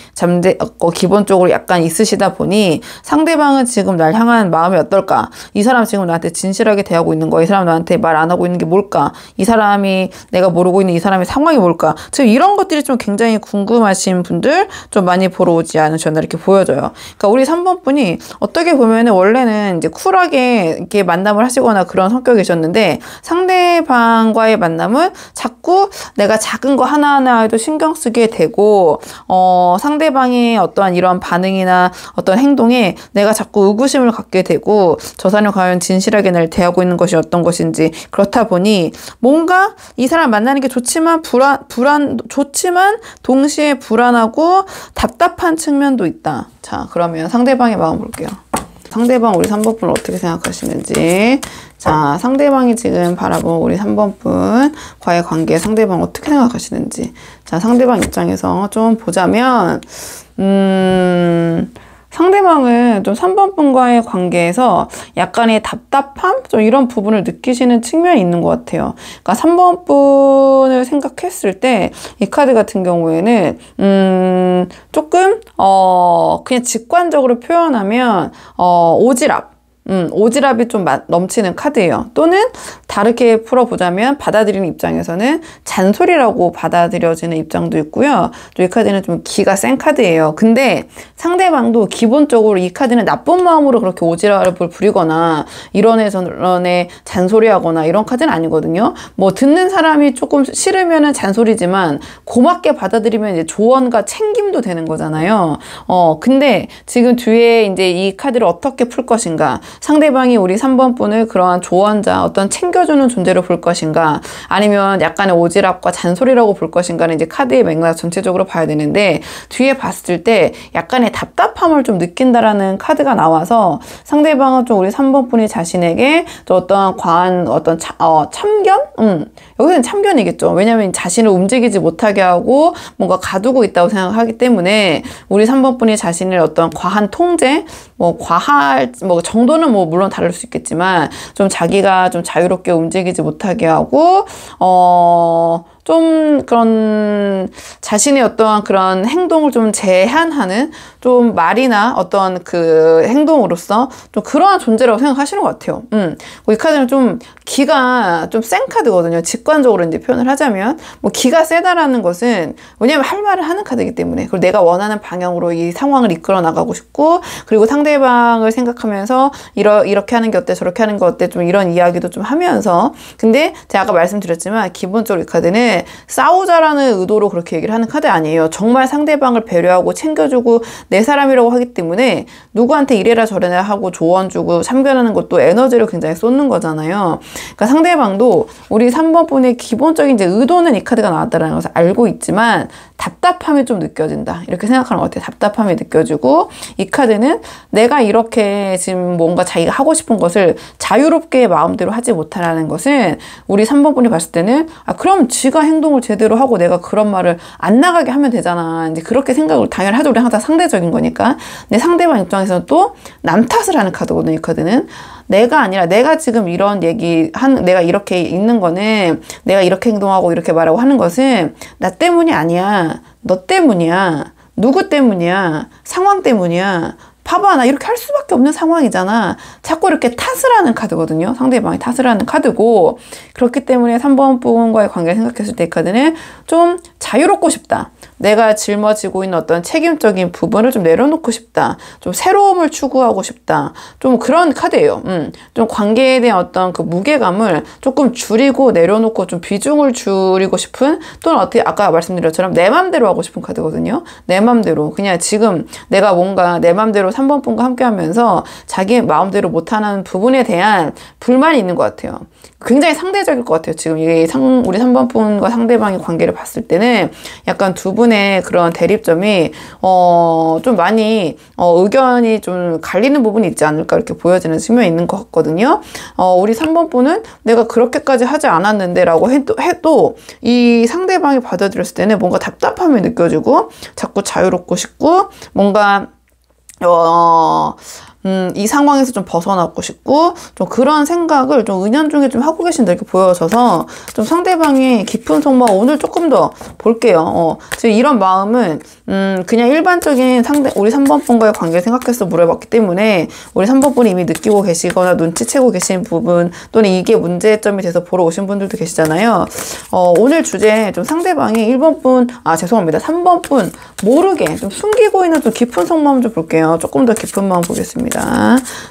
기본적으로 약간 있으시다 보니 상대방은 지금 날 향한 마음이 어떨까? 이 사람 지금 나한테 진실하게 대하고 있는 거야? 이 사람 나한테 말 안 하고 있는 게 뭘까? 이 사람이 내가 모르고 있는 이 사람의 상황이 뭘까? 지금 이런 것들이 좀 굉장히 궁금하신 분들 좀 많이 보러 오지 않으셨나 이렇게 보여져요. 그러니까 우리 3번 분이 어떻게 보면은 원래는 이제 쿨하게 이렇게 만남을 하시거나 그런 성격이셨는데 상대방과의 만남은 자꾸 내가 작은 거 하나하나에도 신경 쓰 쓰게 되고, 상대방의 어떠한 이런 반응이나 어떤 행동에 내가 자꾸 의구심을 갖게 되고, 저 사람이 과연 진실하게 날 대하고 있는 것이 어떤 것인지, 그렇다 보니 뭔가 이 사람 만나는 게 좋지만 좋지만 동시에 불안하고 답답한 측면도 있다. 자, 그러면 상대방의 마음 볼게요. 상대방 우리 3번 분 어떻게 생각하시는지. 자, 상대방이 지금 바라본 우리 3번 분과의 관계, 상대방 어떻게 생각하시는지. 자, 상대방 입장에서 좀 보자면, 상대방은 좀 3번 분과의 관계에서 약간의 답답함? 좀 이런 부분을 느끼시는 측면이 있는 것 같아요. 그러니까 3번 분을 생각했을 때 이 카드 같은 경우에는 조금 그냥 직관적으로 표현하면 오지랖. 오지랖이 좀 넘치는 카드예요. 또는 다르게 풀어보자면 받아들이는 입장에서는 잔소리라고 받아들여지는 입장도 있고요. 또 이 카드는 좀 기가 센 카드예요. 근데 상대방도 기본적으로 이 카드는 나쁜 마음으로 그렇게 오지랖을 부리거나 이런 저런에 잔소리하거나 이런 카드는 아니거든요. 뭐 듣는 사람이 조금 싫으면은 잔소리지만 고맙게 받아들이면 이제 조언과 챙김도 되는 거잖아요. 근데 지금 뒤에 이제 이 카드를 어떻게 풀 것인가, 상대방이 우리 3번 분을 그러한 조언자, 어떤 챙겨주는 존재로 볼 것인가, 아니면 약간의 오지랖과 잔소리라고 볼 것인가는 이제 카드의 맥락 전체적으로 봐야 되는데, 뒤에 봤을 때 약간의 답답함을 좀 느낀다라는 카드가 나와서 상대방은 좀 우리 3번 분이 자신에게 또 어떤 과한 어떤 참견? 여기서는 참견이겠죠. 왜냐면 자신을 움직이지 못하게 하고 뭔가 가두고 있다고 생각하기 때문에 우리 3번 분이 자신을 어떤 과한 통제, 정도는 물론 다를 수 있겠지만 좀 자기가 좀 자유롭게 움직이지 못하게 하고 좀 그런 자신의 어떠한 그런 행동을 좀 제한하는 좀 말이나 어떤 그 행동으로서 좀 그러한 존재라고 생각하시는 것 같아요. 이 카드는 좀 기가 좀 센 카드거든요. 직관적으로 이제 표현을 하자면 기가 세다라는 것은 왜냐면 할 말을 하는 카드이기 때문에, 그리고 내가 원하는 방향으로 이 상황을 이끌어 나가고 싶고, 그리고 상대방을 생각하면서 이렇게 하는 게 어때, 저렇게 하는 거 어때, 좀 이런 이야기도 좀 하면서. 근데 제가 아까 말씀드렸지만 기본적으로 이 카드는 싸우자라는 의도로 그렇게 얘기를 하는 카드 아니에요. 정말 상대방을 배려하고 챙겨주고 내 사람이라고 하기 때문에 누구한테 이래라 저래라 하고 조언 주고 참견하는 것도 에너지를 굉장히 쏟는 거잖아요. 그러니까 상대방도 우리 3번 분의 기본적인 이제 의도는 이 카드가 나왔다는 것을 알고 있지만 답답함이 좀 느껴진다, 이렇게 생각하는 것 같아요. 답답함이 느껴지고, 이 카드는 내가 이렇게 지금 뭔가 자기가 하고 싶은 것을 자유롭게 마음대로 하지 못하라는 것은 우리 3번 분이 봤을 때는 그럼 지가 행동을 제대로 하고 내가 그런 말을 안 나가게 하면 되잖아, 이제 그렇게 생각을 당연히 하죠. 우리 항상 상대적인 거니까. 내 상대방 입장에서는 또 남 탓을 하는 카드거든요. 이 카드는 내가 아니라, 내가 지금 이런 내가 이렇게 있는 거는, 내가 이렇게 행동하고 이렇게 말하고 하는 것은 나 때문이 아니야, 너 때문이야, 누구 때문이야, 상황 때문이야, 봐봐 나 이렇게 할 수밖에 없는 상황이잖아. 자꾸 이렇게 탓을 하는 카드거든요. 상대방이 탓을 하는 카드고, 그렇기 때문에 3번 분과의 관계를 생각했을 때 이 카드는 좀 자유롭고 싶다, 내가 짊어지고 있는 어떤 책임적인 부분을 좀 내려놓고 싶다, 좀 새로움을 추구하고 싶다, 좀 그런 카드예요. 좀 관계에 대한 어떤 그 무게감을 조금 줄이고 내려놓고 좀 비중을 줄이고 싶은, 또는 어떻게 아까 말씀드린 것처럼 내 맘대로 하고 싶은 카드거든요. 내 맘대로 그냥 지금 내가 뭔가 내 맘대로 3번 분과 함께 하면서 자기 마음대로 못하는 부분에 대한 불만이 있는 것 같아요. 굉장히 상대적일 것 같아요. 지금 우리 3번 분과 상대방의 관계를 봤을 때는 약간 두 분의 그런 대립점이 좀 많이 의견이 좀 갈리는 부분이 있지 않을까, 이렇게 보여지는 측면이 있는 것 같거든요. 우리 3번 분은 내가 그렇게까지 하지 않았는데 라고 해도 이 상대방이 받아들였을 때는 뭔가 답답함이 느껴지고 자꾸 자유롭고 싶고, 뭔가 이 상황에서 좀 벗어나고 싶고, 좀 그런 생각을 좀 은연중에 좀 하고 계신다, 이렇게 보여져서 좀 상대방의 깊은 속마음 오늘 조금 더 볼게요. 지금 이런 마음은 그냥 일반적인 우리 3번 분과의 관계를 생각해서 물어봤기 때문에 우리 3번 분이 이미 느끼고 계시거나 눈치채고 계신 부분, 또는 이게 문제점이 돼서 보러 오신 분들도 계시잖아요. 오늘 주제 좀 상대방이 1번 분, 죄송합니다, 3번 분 모르게 좀 숨기고 있는 좀 깊은 속마음 좀 볼게요. 조금 더 깊은 마음 보겠습니다.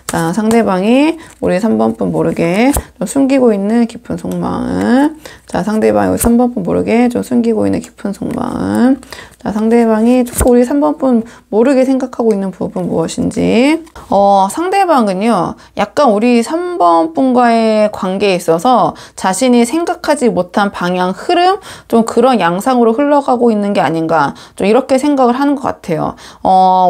자, 상대방이 우리 3번 분 모르게 좀 숨기고 있는 깊은 속마음. 자, 상대방이 3번분 모르게 좀 숨기고 있는 깊은 속마음. 자, 상대방이 조금 우리 3번분 모르게 생각하고 있는 부분 무엇인지. 상대방은요, 약간 우리 3번분과의 관계에 있어서 자신이 생각하지 못한 방향, 흐름, 좀 그런 양상으로 흘러가고 있는 게 아닌가, 좀 이렇게 생각을 하는 것 같아요.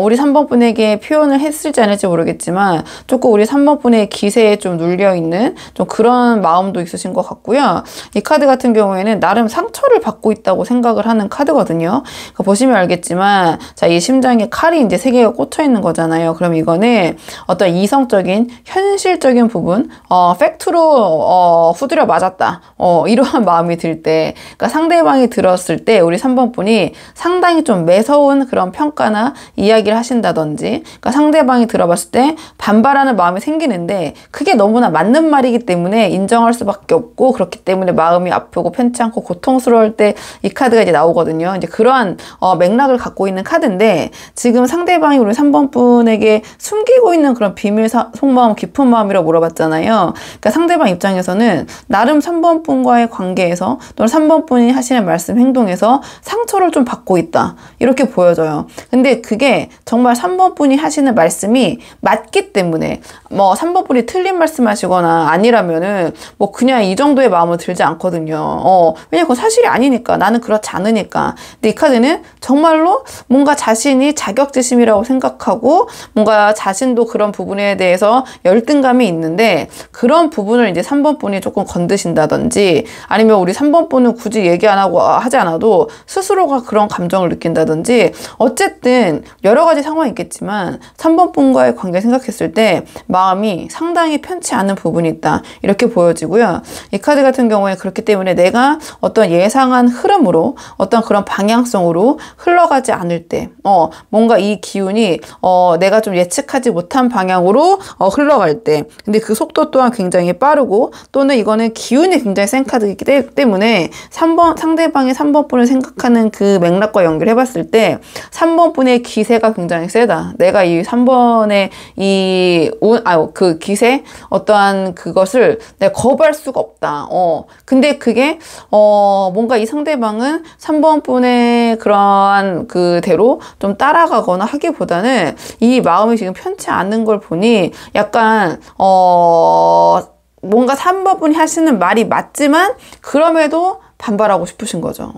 우리 3번분에게 표현을 했을지 안 했을지 모르겠지만, 조금 우리 3번분의 기세에 좀 눌려있는 좀 그런 마음도 있으신 것 같고요. 이 카드 같은 경우에는 나름 상처를 받고 있다고 생각을 하는 카드거든요. 보시면 알겠지만, 자, 이 심장에 칼이 이제 3개가 꽂혀 있는 거잖아요. 그럼 이거는 어떤 이성적인, 현실적인 부분, 팩트로, 후드려 맞았다. 이러한 마음이 들 때, 그러니까 상대방이 들었을 때 우리 3번 분이 상당히 좀 매서운 그런 평가나 이야기를 하신다든지, 그러니까 상대방이 들어봤을 때 반발하는 마음이 생기는데, 그게 너무나 맞는 말이기 때문에 인정할 수밖에 없고, 그렇기 때문에 마음이 아프고 편치 않고 고통스러울 때 이 카드가 이제 나오거든요. 이제 그러한 맥락을 갖고 있는 카드인데, 지금 상대방이 우리 3번 분에게 숨기고 있는 그런 비밀 속마음, 깊은 마음이라고 물어봤잖아요. 그러니까 상대방 입장에서는 나름 3번 분과의 관계에서 또는 3번 분이 하시는 말씀, 행동에서 상처를 좀 받고 있다, 이렇게 보여져요. 근데 그게 정말 3번 분이 하시는 말씀이 맞기 때문에, 3번 분이 틀린 말씀 하시거나 아니라면은 그냥 이 정도의 마음은 들지 않거든요. 왜냐면 그건 사실이 아니니까, 나는 그렇지 않으니까. 근데 이 카드는 정말로 뭔가 자신이 자격지심이라고 생각하고, 뭔가 자신도 그런 부분에 대해서 열등감이 있는데, 그런 부분을 이제 3번 분이 조금 건드신다든지, 아니면 우리 3번 분은 굳이 얘기 안 하고 하지 않아도 스스로가 그런 감정을 느낀다든지, 어쨌든 여러 가지 상황이 있겠지만 3번 분과의 관계 생각했을 때 마음이 상당히 편치 않은 부분이 있다, 이렇게 보여지고요. 이 카드 같은 경우에 그렇기 때문에 내가 어떤 예상한 흐름으로, 어떤 그런 방향성으로 흘러가지 않을 때, 뭔가 이 기운이 내가 좀 예측하지 못한 방향으로 흘러갈 때, 근데 그 속도 또한 굉장히 빠르고, 또는 이거는 기운이 굉장히 센 카드이기 때문에 상대방의 3번 분을 생각하는 그 맥락과 연결해 봤을 때 3번 분의 기세가 굉장히 세다. 내가 이 3번의 그 기세, 어떠한 그것을 내가 거부할 수가 없다. 근데 그게 뭔가 이 상대방은 3번 분의 그러한 그대로 좀 따라가거나 하기보다는 이 마음이 지금 편치 않은 걸 보니, 약간 뭔가 3번 분이 하시는 말이 맞지만 그럼에도 반발하고 싶으신 거죠.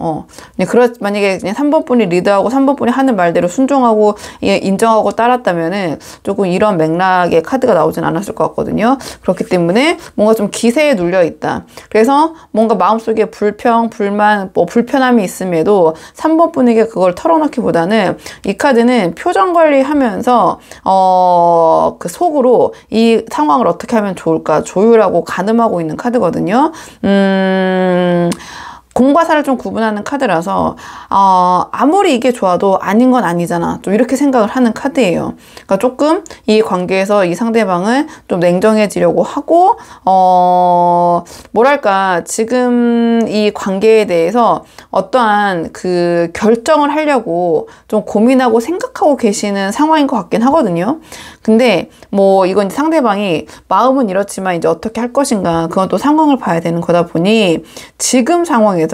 만약에 그냥 3번 분이 리드하고 3번 분이 하는 말대로 순종하고 인정하고 따랐다면은 조금 이런 맥락의 카드가 나오진 않았을 것 같거든요. 그렇기 때문에 뭔가 좀 기세에 눌려 있다. 그래서 뭔가 마음속에 불평, 불만, 불편함이 있음에도 3번 분에게 그걸 털어놓기보다는 이 카드는 표정 관리하면서 그 속으로 이 상황을 어떻게 하면 좋을까 조율하고 가늠하고 있는 카드거든요. 공과 사를 좀 구분하는 카드라서 아무리 이게 좋아도 아닌 건 아니잖아, 좀 이렇게 생각을 하는 카드예요. 그러니까 조금 이 관계에서 이 상대방은 좀 냉정해지려고 하고, 뭐랄까, 지금 이 관계에 대해서 어떠한 그 결정을 하려고 좀 고민하고 생각하고 계시는 상황인 것 같긴 하거든요. 근데 이건 상대방이 마음은 이렇지만 이제 어떻게 할 것인가, 그건 또 상황을 봐야 되는 거다 보니, 지금 상황에서는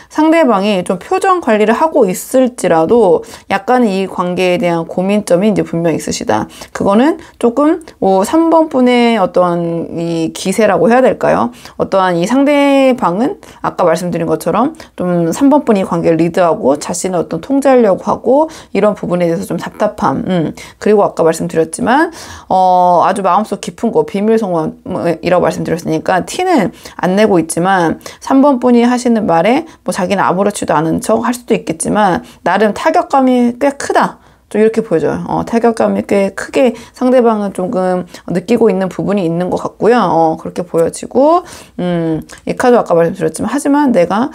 상대방이 좀 표정 관리를 하고 있을지라도 약간 이 관계에 대한 고민점이 이제 분명히 있으시다. 그거는 조금 3번 분의 어떤 이 기세라고 해야 될까요? 어떠한 이 상대방은 아까 말씀드린 것처럼 좀 3번 분이 관계를 리드하고 자신을 어떤 통제하려고 하고, 이런 부분에 대해서 좀 답답함. 그리고 아까 말씀드렸지만 아주 마음속 깊은 거, 비밀 속마음이라고 말씀드렸으니까 티는 안 내고 있지만 3번 분이 하시는 말에 자기는 아무렇지도 않은 척 할 수도 있겠지만 나름 타격감이 꽤 크다, 좀 이렇게 보여져요. 타격감이 꽤 크게 상대방은 조금 느끼고 있는 부분이 있는 것 같고요. 그렇게 보여지고, 이 카드 아까 말씀드렸지만, 하지만 내가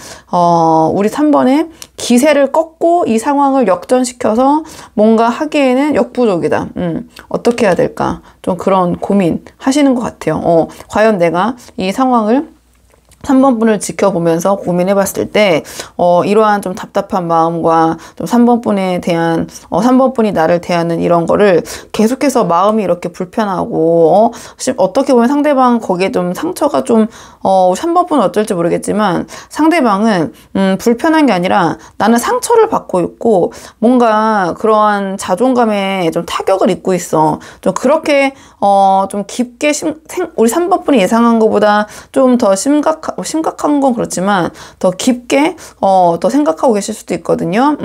우리 3번의 기세를 꺾고 이 상황을 역전시켜서 뭔가 하기에는 역부족이다. 어떻게 해야 될까? 좀 그런 고민 하시는 것 같아요. 과연 내가 이 상황을 3번 분을 지켜보면서 고민해 봤을 때, 이러한 좀 답답한 마음과 좀 3번 분에 대한, 3번 분이 나를 대하는 이런 거를 계속해서 마음이 이렇게 불편하고, 어떻게 보면 상대방 거기에 좀 상처가 좀, 3번 분은 어떨지 모르겠지만, 상대방은, 불편한 게 아니라 나는 상처를 받고 있고, 뭔가 그러한 자존감에 좀 타격을 입고 있어. 좀 그렇게, 좀 깊게 우리 3번 분이 예상한 것보다 좀 더 심각한 건 그렇지만 더 깊게 더 생각하고 계실 수도 있거든요.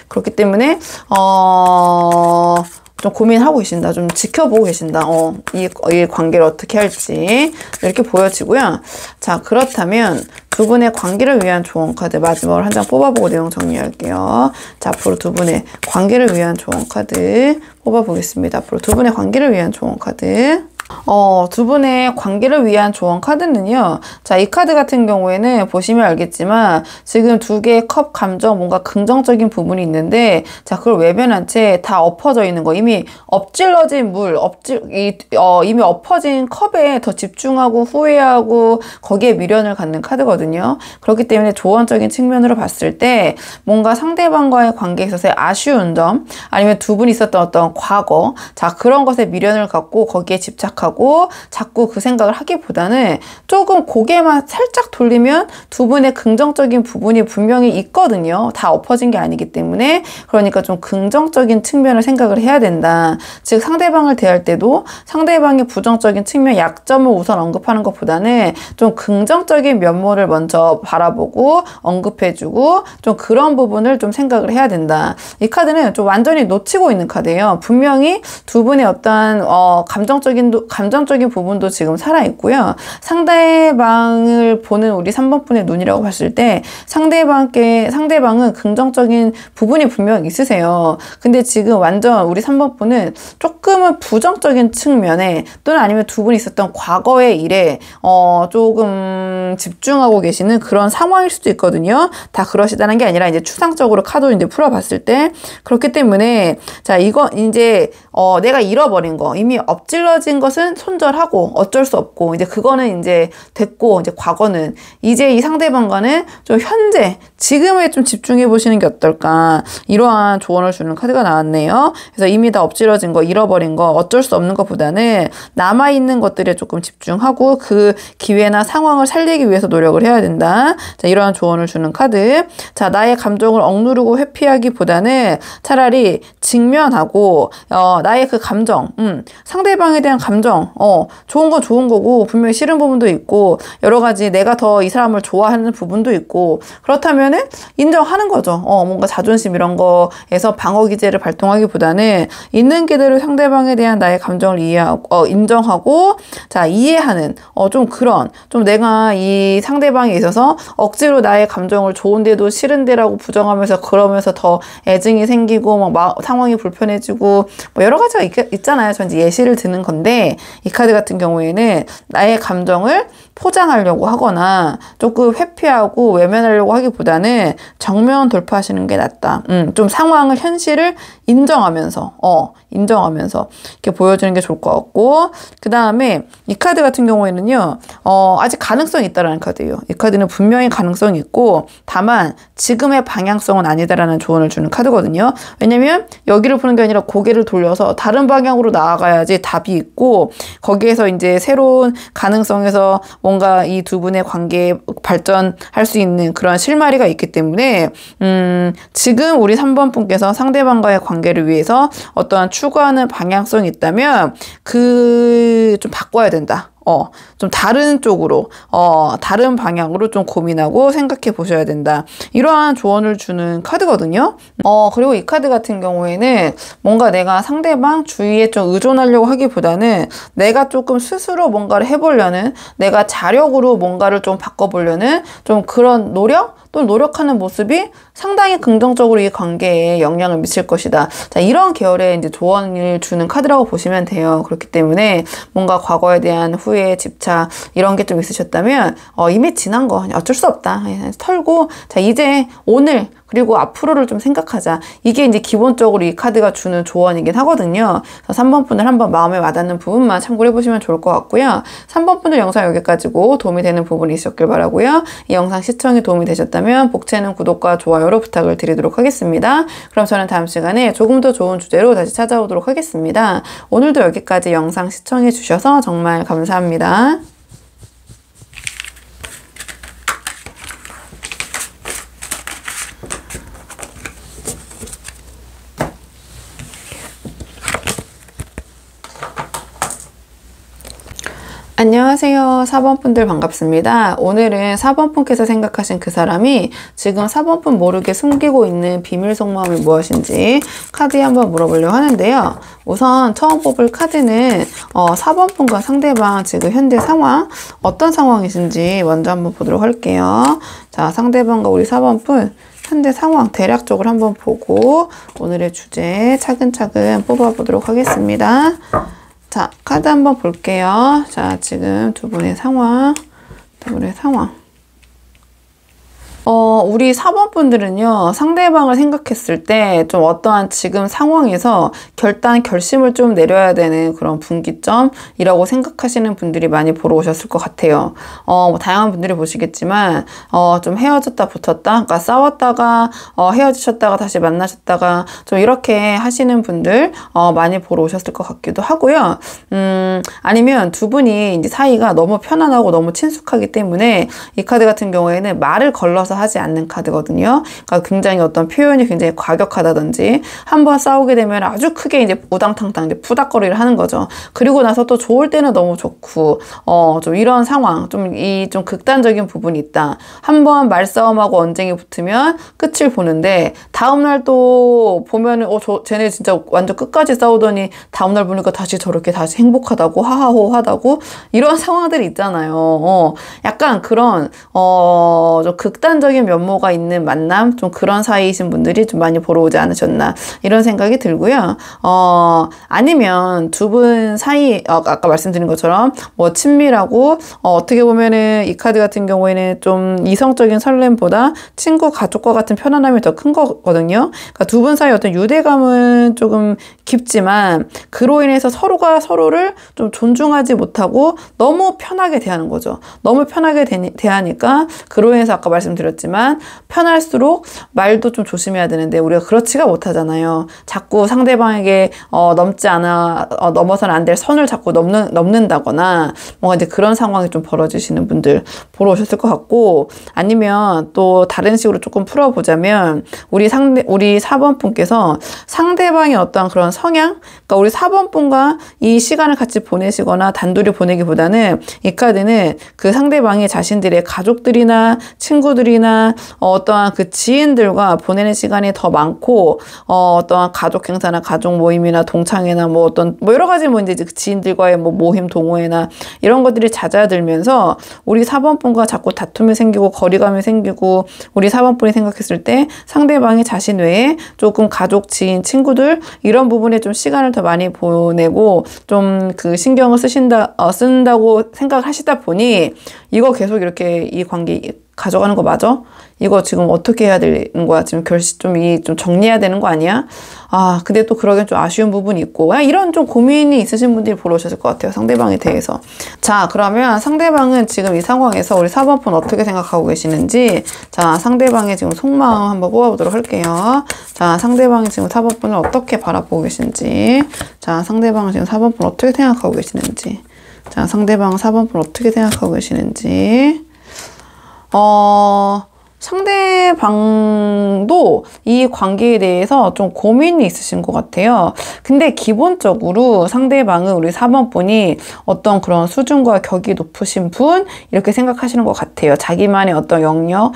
그렇기 때문에 좀 고민하고 계신다. 좀 지켜보고 계신다. 이 관계를 어떻게 할지 이렇게 보여지고요. 자, 그렇다면 두 분의 관계를 위한 조언 카드 마지막으로 한 장 뽑아보고 내용 정리할게요. 자, 앞으로 두 분의 관계를 위한 조언 카드 뽑아보겠습니다. 앞으로 두 분의 관계를 위한 조언 카드. 두 분의 관계를 위한 조언 카드는요. 자, 이 카드 같은 경우에는 보시면 알겠지만 지금 두 개의 컵 감정 뭔가 긍정적인 부분이 있는데 자, 그걸 외면한 채 다 엎어져 있는 거. 이미 엎질러진 물, 이미 엎어진 컵에 더 집중하고 후회하고 거기에 미련을 갖는 카드거든요. 그렇기 때문에 조언적인 측면으로 봤을 때 뭔가 상대방과의 관계에 있어서의 아쉬운 점 아니면 두 분이 있었던 어떤 과거 자, 그런 것에 미련을 갖고 거기에 집착하고 자꾸 그 생각을 하기보다는 조금 고개만 살짝 돌리면 두 분의 긍정적인 부분이 분명히 있거든요. 다 엎어진 게 아니기 때문에 그러니까 좀 긍정적인 측면을 생각을 해야 된다. 즉 상대방을 대할 때도 상대방의 부정적인 측면 약점을 우선 언급하는 것보다는 좀 긍정적인 면모를 먼저 바라보고 언급해주고 좀 그런 부분을 좀 생각을 해야 된다. 이 카드는 좀 완전히 놓치고 있는 카드예요. 분명히 두 분의 어떠한 감정적인 부분도 지금 살아있고요. 상대방을 보는 우리 3번 분의 눈이라고 봤을 때 상대방은 긍정적인 부분이 분명 있으세요. 근데 지금 완전 우리 3번 분은 조금은 부정적인 측면에 또는 아니면 두 분이 있었던 과거의 일에 조금 집중하고 계시는 그런 상황일 수도 있거든요. 다 그러시다는 게 아니라 이제 추상적으로 카드 이제 풀어봤을 때 그렇기 때문에 자, 이거 이제 내가 잃어버린 거 이미 엎질러진 것은 손절하고 어쩔 수 없고 이제 그거는 이제 됐고 이제 과거는 이제 이 상대방과는 좀 현재 지금에 좀 집중해 보시는 게 어떨까 이러한 조언을 주는 카드가 나왔네요. 그래서 이미 다 엎질러진 거 잃어버린 거 어쩔 수 없는 것보다는 남아있는 것들에 조금 집중하고 그 기회나 상황을 살리기 위해서 노력을 해야 된다. 자, 이러한 조언을 주는 카드. 자, 나의 감정을 억누르고 회피하기보다는 차라리 직면하고 나의 그 감정 상대방에 대한 감정 좋은 건 좋은 거고 분명히 싫은 부분도 있고 여러 가지 내가 더 이 사람을 좋아하는 부분도 있고 그렇다면은 인정하는 거죠. 뭔가 자존심 이런 거에서 방어 기제를 발동하기보다는 있는 그대로 상대방에 대한 나의 감정을 이해하고 인정하고 자, 이해하는 좀 내가 이 상대방에 있어서 억지로 나의 감정을 좋은데도 싫은데라고 부정하면서 그러면서 더 애증이 생기고 막 상황이 불편해지고 뭐 여러 가지가 있잖아요. 전 이제 예시를 드는 건데 이 카드 같은 경우에는 나의 감정을 포장하려고 하거나 조금 회피하고 외면하려고 하기보다는 정면 돌파하시는 게 낫다. 좀 상황을 현실을 인정하면서 이렇게 보여주는 게 좋을 것 같고 그 다음에 이 카드 같은 경우에는요 아직 가능성이 있다라는 카드예요. 이 카드는 분명히 가능성이 있고 다만 지금의 방향성은 아니다라는 조언을 주는 카드거든요. 왜냐면 여기를 보는 게 아니라 고개를 돌려서 다른 방향으로 나아가야지 답이 있고 거기에서 이제 새로운 가능성에서 뭔가 이 두 분의 관계에 발전할 수 있는 그런 실마리가 있기 때문에 지금 우리 3번 분께서 상대방과의 관계를 위해서 어떠한 추구하는 방향성이 있다면 좀 바꿔야 된다. 좀 다른 쪽으로, 다른 방향으로 좀 고민하고 생각해 보셔야 된다. 이러한 조언을 주는 카드거든요. 그리고 이 카드 같은 경우에는 뭔가 내가 상대방 주위에 좀 의존하려고 하기보다는 내가 조금 스스로 뭔가를 해보려는, 내가 자력으로 뭔가를 좀 바꿔보려는 좀 그런 또 노력하는 모습이 상당히 긍정적으로 이 관계에 영향을 미칠 것이다. 자, 이런 계열의 이제 조언을 주는 카드라고 보시면 돼요. 그렇기 때문에 뭔가 과거에 대한 후회, 집착 이런 게 좀 있으셨다면 이미 지난 거 어쩔 수 없다. 털고 자, 이제 오늘 그리고 앞으로를 좀 생각하자. 이게 이제 기본적으로 이 카드가 주는 조언이긴 하거든요. 그래서 3번 분들 한번 마음에 와닿는 부분만 참고해 보시면 좋을 것 같고요. 3번 분들 영상 여기까지고 도움이 되는 부분이 있었길 바라고요. 이 영상 시청에 도움이 되셨다면 복채는 구독과 좋아요로 부탁을 드리도록 하겠습니다. 그럼 저는 다음 시간에 조금 더 좋은 주제로 다시 찾아오도록 하겠습니다. 오늘도 여기까지 영상 시청해 주셔서 정말 감사합니다. 안녕하세요. 4번 분들 반갑습니다. 오늘은 4번 분께서 생각하신 그 사람이 지금 4번 분 모르게 숨기고 있는 비밀 속마음이 무엇인지 카드에 한번 물어보려고 하는데요. 우선 처음 뽑을 카드는 4번 분과 상대방 지금 현재 상황 어떤 상황이신지 먼저 한번 보도록 할게요. 자, 상대방과 우리 4번 분 현재 상황 대략적으로 한번 보고 오늘의 주제 차근차근 뽑아보도록 하겠습니다. 자, 카드 한번 볼게요. 자, 지금 두 분의 상황. 우리 4번 분들은요, 상대방을 생각했을 때 좀 어떠한 지금 상황에서 결심을 좀 내려야 되는 그런 분기점이라고 생각하시는 분들이 많이 보러 오셨을 것 같아요. 뭐 다양한 분들이 보시겠지만, 좀 헤어졌다 붙었다, 그러니까 싸웠다가, 헤어지셨다가 다시 만나셨다가, 좀 이렇게 하시는 분들, 많이 보러 오셨을 것 같기도 하고요. 아니면 두 분이 이제 사이가 너무 편안하고 너무 친숙하기 때문에 이 카드 같은 경우에는 말을 걸러서 하지 않는 카드거든요. 그러니까 굉장히 어떤 표현이 굉장히 과격하다든지 한번 싸우게 되면 아주 크게 이제 우당탕탕 이제 푸닥거리를 하는 거죠. 그리고 나서 또 좋을 때는 너무 좋고 좀 이런 상황 좀 극단적인 부분이 있다. 한번 말싸움하고 언쟁이 붙으면 끝을 보는데 다음날 또 보면은 쟤네 진짜 완전 끝까지 싸우더니 다음날 보니까 다시 저렇게 다시 행복하다고 하하호 하다고 이런 상황들이 있잖아요. 약간 그런 좀 극단적인 면모가 있는 만남 좀 그런 사이이신 분들이 좀 많이 보러 오지 않으셨나 이런 생각이 들고요. 아니면 두 분 사이 아까 말씀드린 것처럼 뭐 친밀하고 어떻게 보면은 이 카드 같은 경우에는 좀 이성적인 설렘보다 친구 가족과 같은 편안함이 더 큰 거거든요. 그러니까 두 분 사이 어떤 유대감은 조금 깊지만 그로 인해서 서로가 서로를 좀 존중하지 못하고 너무 편하게 대하는 거죠. 너무 편하게 대하니까 그로 인해서 아까 말씀드렸지만 편할수록 말도 좀 조심해야 되는데 우리가 그렇지가 못하잖아요. 자꾸 상대방에게 넘어서는 안 될 선을 자꾸 넘는다거나 뭔가 이제 그런 상황이 좀 벌어지시는 분들 보러 오셨을 것 같고 아니면 또 다른 식으로 조금 풀어보자면 우리 4번 분께서 상대방의 어떤 그런 성향 그러니까 우리 4번 분과 이 시간을 같이 보내시거나 단둘이 보내기보다는 이 카드는 그 상대방이 자신들의 가족들이나 친구들이나 어떠한 그 지인들과 보내는 시간이 더 많고 어떠한 가족 행사나 가족 모임이나 동창회나 뭐 여러 가지 뭐 이제 그 지인들과의 뭐 모임 동호회나 이런 것들이 잦아들면서 우리 4번 분과 자꾸 다툼이 생기고 거리감이 생기고 우리 4번 분이 생각했을 때 상대방이 자신 외에 조금 가족, 지인, 친구들 이런 부분에 좀 시간을 더 많이 보내고 좀 그 신경을 쓴다고 생각하시다 보니 이거 계속 이렇게 이 관계 가져가는 거 맞아? 이거 지금 어떻게 해야 되는 거야? 지금 좀 정리해야 되는 거 아니야? 근데 또 그러기엔 좀 아쉬운 부분이 있고 이런 좀 고민이 있으신 분들이 보러 오셨을 것 같아요. 상대방에 대해서. 자, 그러면 상대방은 지금 이 상황에서 우리 4번 분 어떻게 생각하고 계시는지 자, 상대방의 지금 속마음 한번 뽑아보도록 할게요. 자, 상대방이 지금 4번 분을 어떻게 바라보고 계신지 자, 상대방은 지금 4번 분 어떻게 생각하고 계시는지 자, 상대방은 4번 분 어떻게 생각하고 계시는지 상대방도 이 관계에 대해서 좀 고민이 있으신 것 같아요. 근데 기본적으로 상대방은 우리 4번 분이 어떤 그런 수준과 격이 높으신 분 이렇게 생각하시는 것 같아요. 자기만의 어떤 영역,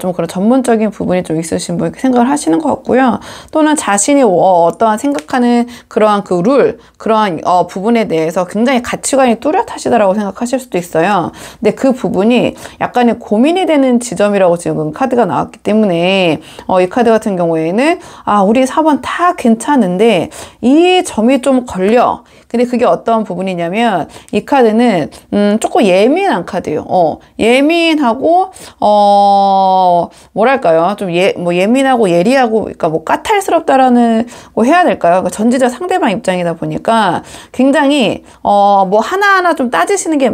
좀 그런 전문적인 부분이 좀 있으신 분 이렇게 생각을 하시는 것 같고요. 또는 자신이 어떠한 생각하는 그러한 그 룰, 그러한 부분에 대해서 굉장히 가치관이 뚜렷하시다라고 생각하실 수도 있어요. 근데 그 부분이 약간의 고민이 되는 지점이라고 지금 그런 카드가 나왔기 때문에 이 카드 같은 경우에는 우리 4번 다 괜찮은데 이 점이 좀 걸려. 근데 그게 어떤 부분이냐면 이 카드는 조금 예민한 카드예요. 예민하고 뭐랄까요? 좀 예민하고 예리하고 그러니까 뭐 까탈스럽다라는 뭐 해야 될까요? 그러니까 전지적 상대방 입장이다 보니까 굉장히 뭐 하나하나 좀 따지시는 게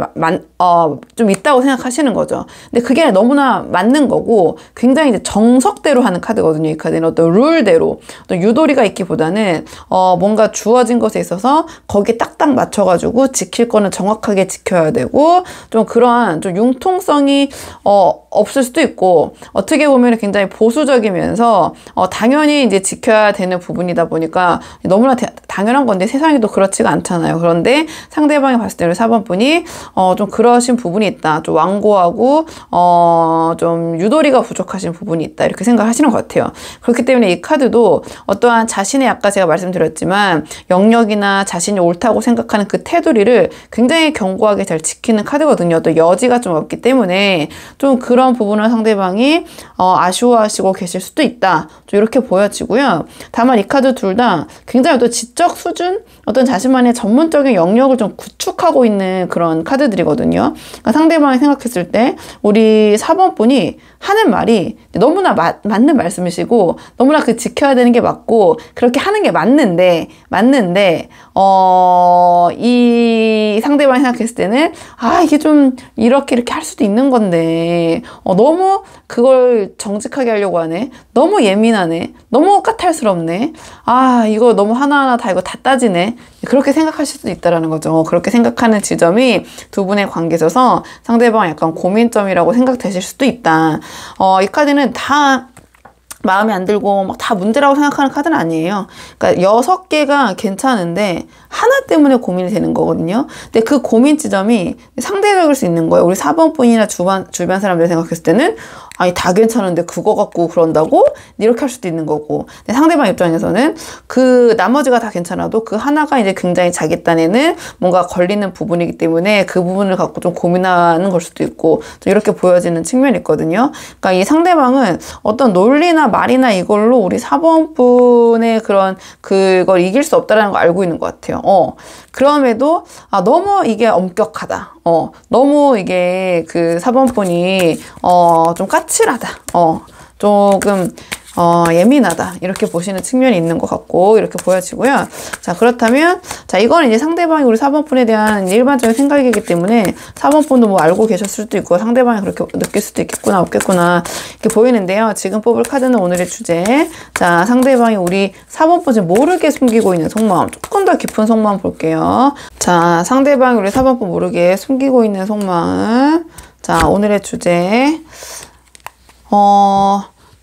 좀 있다고 생각하시는 거죠. 근데 그게 너무나 맞는 거고 굉장히 이제 정석대로 하는 카드거든요. 이 카드는 어떤 룰대로 어떤 유도리가 있기보다는 뭔가 주어진 것에 있어서 거기에 딱딱 맞춰가지고 지킬 거는 정확하게 지켜야 되고 좀 그러한 좀 융통성이 없을 수도 있고 어떻게 보면 굉장히 보수적이면서 당연히 이제 지켜야 되는 부분이다 보니까 너무나 당연한 건데 세상이 또 그렇지가 않잖아요. 그런데 상대방이 봤을 때 우리 4번 분이 좀 그러신 부분이 있다. 좀 완고하고 좀 유도리가 부족하신 부분이 있다. 이렇게 생각하시는 것 같아요. 그렇기 때문에 이 카드도 어떠한 자신의 아까 제가 말씀드렸지만 영역이나 자신이 옳다고 생각하는 그 테두리를 굉장히 견고하게 잘 지키는 카드거든요. 또 여지가 좀 없기 때문에 좀 그런 부분을 상대방이 아쉬워하시고 계실 수도 있다. 좀 이렇게 보여지고요. 다만 이 카드 둘 다 굉장히 어떤 지적 수준, 어떤 자신만의 전문적인 영역을 좀 구축하고 있는 그런 카드들이거든요. 그러니까 상대방이 생각했을 때 우리 4번 분이 하는 말이 너무나 맞는 말씀이시고 너무나 그 지켜야 되는 게 맞고 그렇게 하는 게 맞는데 이 상대방이 생각했을 때는 이게 좀 이렇게 할 수도 있는 건데 너무 그걸 정직하게 하려고 하네. 너무 예민하네. 너무 까탈스럽네. 이거 너무 하나하나 다 이거 다 따지네. 그렇게 생각하실 수도 있다라는 거죠. 그렇게 생각하는 지점이 두 분의 관계에 있어서 상대방 약간 고민점이라고 생각되실 수도 있다. 이 카드는 다 마음에 안 들고 막 다 문제라고 생각하는 카드는 아니에요. 그러니까 6개가 괜찮은데 하나 때문에 고민이 되는 거거든요. 근데 그 고민 지점이 상대적일 수 있는 거예요. 우리 4번 분이나 주변 사람들이 생각했을 때는 다 괜찮은데 그거 갖고 그런다고? 이렇게 할 수도 있는 거고. 근데 상대방 입장에서는 그 나머지가 다 괜찮아도 그 하나가 이제 굉장히 자기 딴에는 뭔가 걸리는 부분이기 때문에 그 부분을 갖고 좀 고민하는 걸 수도 있고 좀 이렇게 보여지는 측면이 있거든요. 그러니까 이 상대방은 어떤 논리나 말이나 이걸로 우리 4번 분의 그걸 이길 수 없다는 걸 알고 있는 것 같아요. 그럼에도 너무 이게 엄격하다. 너무 이게 그 4번 분이 좀 까칠하다. 조금 예민하다. 이렇게 보시는 측면이 있는 것 같고, 이렇게 보여지고요. 자, 그렇다면, 이거는 이제 상대방이 우리 4번 분에 대한 일반적인 생각이기 때문에, 4번 분도 뭐 알고 계셨을 수도 있고, 상대방이 그렇게 느낄 수도 있겠구나, 없겠구나, 이렇게 보이는데요. 지금 뽑을 카드는 오늘의 주제. 자, 상대방이 우리 4번 분 모르게 숨기고 있는 속마음, 조금 더 깊은 속마음 볼게요. 자, 상대방이 우리 4번 분 모르게 숨기고 있는 속마음. 자, 오늘의 주제.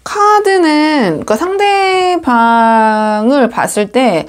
카드는 그러니까 상대방을 봤을 때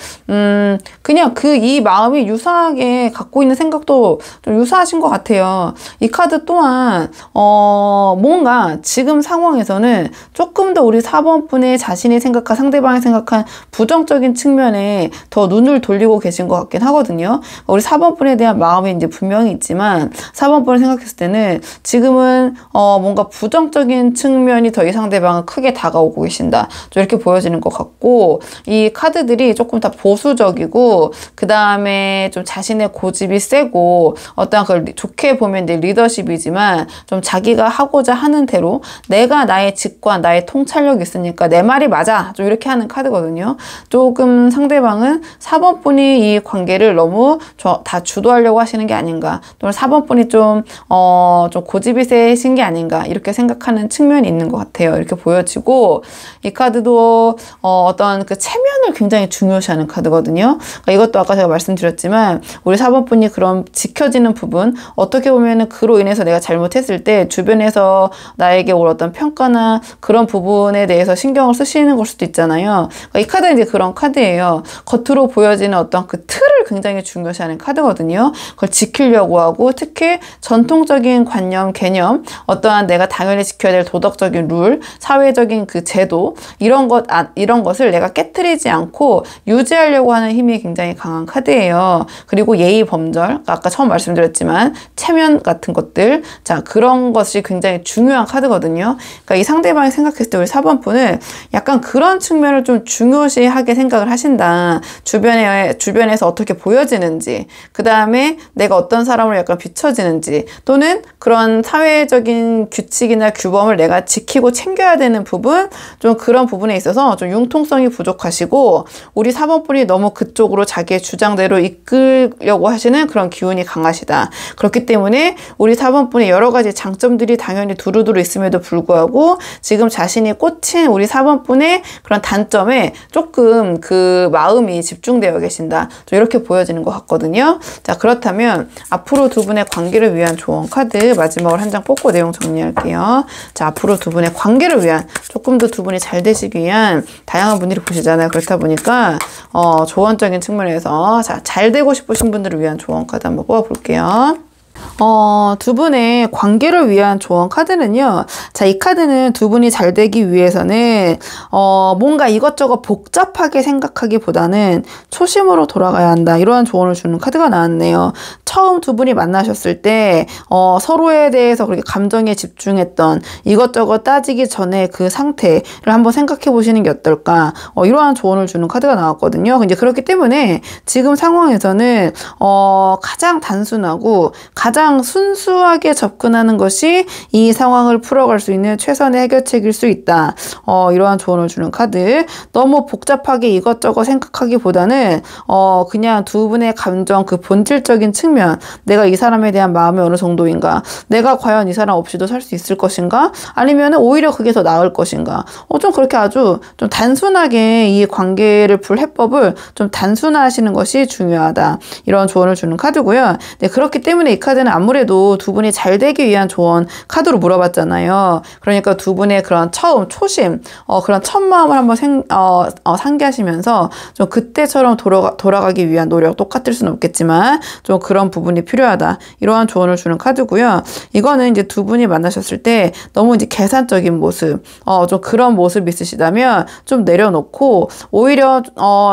그냥 이 마음이 유사하게 갖고 있는 생각도 좀 유사하신 것 같아요. 이 카드 또한 뭔가 지금 상황에서는 조금 더 우리 4번 분의 자신이 생각한 상대방이 생각한 부정적인 측면에 더 눈을 돌리고 계신 것 같긴 하거든요. 우리 4번 분에 대한 마음이 이제 분명히 있지만 4번 분을 생각했을 때는 지금은 뭔가 부정적인 측면이 더 이 상대방을 크게 다가오고 계신다. 좀 이렇게 보여지는 것 같고 이 카드들이 조금 다 보수적이고 그 다음에 좀 자신의 고집이 세고 어떤 걸 좋게 보면 이제 리더십이지만 좀 자기가 하고자 하는 대로 내가 나의 직관, 나의 통찰력이 있으니까 내 말이 맞아. 좀 이렇게 하는 카드거든요. 조금 상대방은 4번 분이 이 관계를 너무 다 주도하려고 하시는 게 아닌가. 또는 4번 분이 좀 고집이 세신 게 아닌가. 이렇게 생각하는 측면이 있는 것 같아요. 이렇게 보여지고 이 카드도 어떤 그 체면을 굉장히 중요시하는 카드거든요. 그러니까 이것도 아까 제가 말씀드렸지만 우리 4번 분이 그런 지켜지는 부분 어떻게 보면은 그로 인해서 내가 잘못했을 때 주변에서 나에게 올 어떤 평가나 그런 부분에 대해서 신경을 쓰시는 걸 수도 있잖아요. 그러니까 이 카드는 이제 그런 카드예요. 겉으로 보여지는 어떤 그 틀을 굉장히 중요시하는 카드거든요. 그걸 지키려고 하고 특히 전통적인 관념, 개념, 어떠한 내가 당연히 지켜야 될 도덕적인 룰, 사회적인 그 제도 이런 것을 내가 깨트리지 않고 유지하려고 하는 힘이 굉장히 강한 카드예요. 그리고 예의 범절, 아까 처음 말씀드렸지만 체면 같은 것들, 자 그런 것이 굉장히 중요한 카드거든요. 그러니까 이 상대방이 생각했을 때 우리 4번 분은 약간 그런 측면을 좀 중요시하게 생각을 하신다. 주변에서 어떻게 보여지는지, 그 다음에 내가 어떤 사람으로 약간 비춰지는지, 또는 그런 사회적인 규칙이나 규범을 내가 지키고 챙겨야 되는 부분, 좀 그런 부분에 있어서 좀 융통성이 부족하시고 우리 4번 분이 너무 그쪽으로 자기의 주장대로 이끌려고 하시는 그런 기운이 강하시다. 그렇기 때문에 우리 4번 분의 여러 가지 장점들이 당연히 두루두루 있음에도 불구하고 지금 자신이 꽂힌 우리 4번 분의 그런 단점에 조금 그 마음이 집중되어 계신다. 좀 이렇게 보여지는 것 같거든요. 자, 그렇다면 앞으로 두 분의 관계를 위한 조언 카드 마지막으로 한 장 뽑고 내용 정리할게요. 자, 앞으로 두 분의 관계를 위한, 조금 더 두 분이 잘 되시기 위한 다양한 분들이 보시잖아요. 그렇다 보니까 조언적인 측면에서 잘 되고 싶으신 분들을 위한 조언 카드 한번 뽑아볼게요. 두 분의 관계를 위한 조언 카드는요. 자, 이 카드는 두 분이 잘 되기 위해서는 뭔가 이것저것 복잡하게 생각하기보다는 초심으로 돌아가야 한다. 이러한 조언을 주는 카드가 나왔네요. 처음 두 분이 만나셨을 때 서로에 대해서 그렇게 감정에 집중했던, 이것저것 따지기 전에 그 상태를 한번 생각해 보시는 게 어떨까. 이러한 조언을 주는 카드가 나왔거든요. 이제 그렇기 때문에 지금 상황에서는 가장 단순하고 가장 순수하게 접근하는 것이 이 상황을 풀어갈 수 있는 최선의 해결책일 수 있다. 이러한 조언을 주는 카드. 너무 복잡하게 이것저것 생각하기보다는 그냥 두 분의 감정, 그 본질적인 측면, 내가 이 사람에 대한 마음이 어느 정도인가, 내가 과연 이 사람 없이도 살 수 있을 것인가, 아니면 오히려 그게 더 나을 것인가, 좀 그렇게 아주 좀 단순하게 이 관계를 풀 해법을 좀 단순화하시는 것이 중요하다. 이런 조언을 주는 카드고요. 네, 그렇기 때문에 이 카드는 아무래도 두 분이 잘 되기 위한 조언 카드로 물어봤잖아요. 그러니까 두 분의 그런 처음, 초심, 그런 첫 마음을 한번 상기하시면서 좀 그때처럼 돌아가기 위한 노력, 똑같을 수는 없겠지만 좀 그런 부분이 필요하다. 이러한 조언을 주는 카드고요. 이거는 이제 두 분이 만나셨을 때 너무 이제 계산적인 모습, 좀 그런 모습이 있으시다면 좀 내려놓고 오히려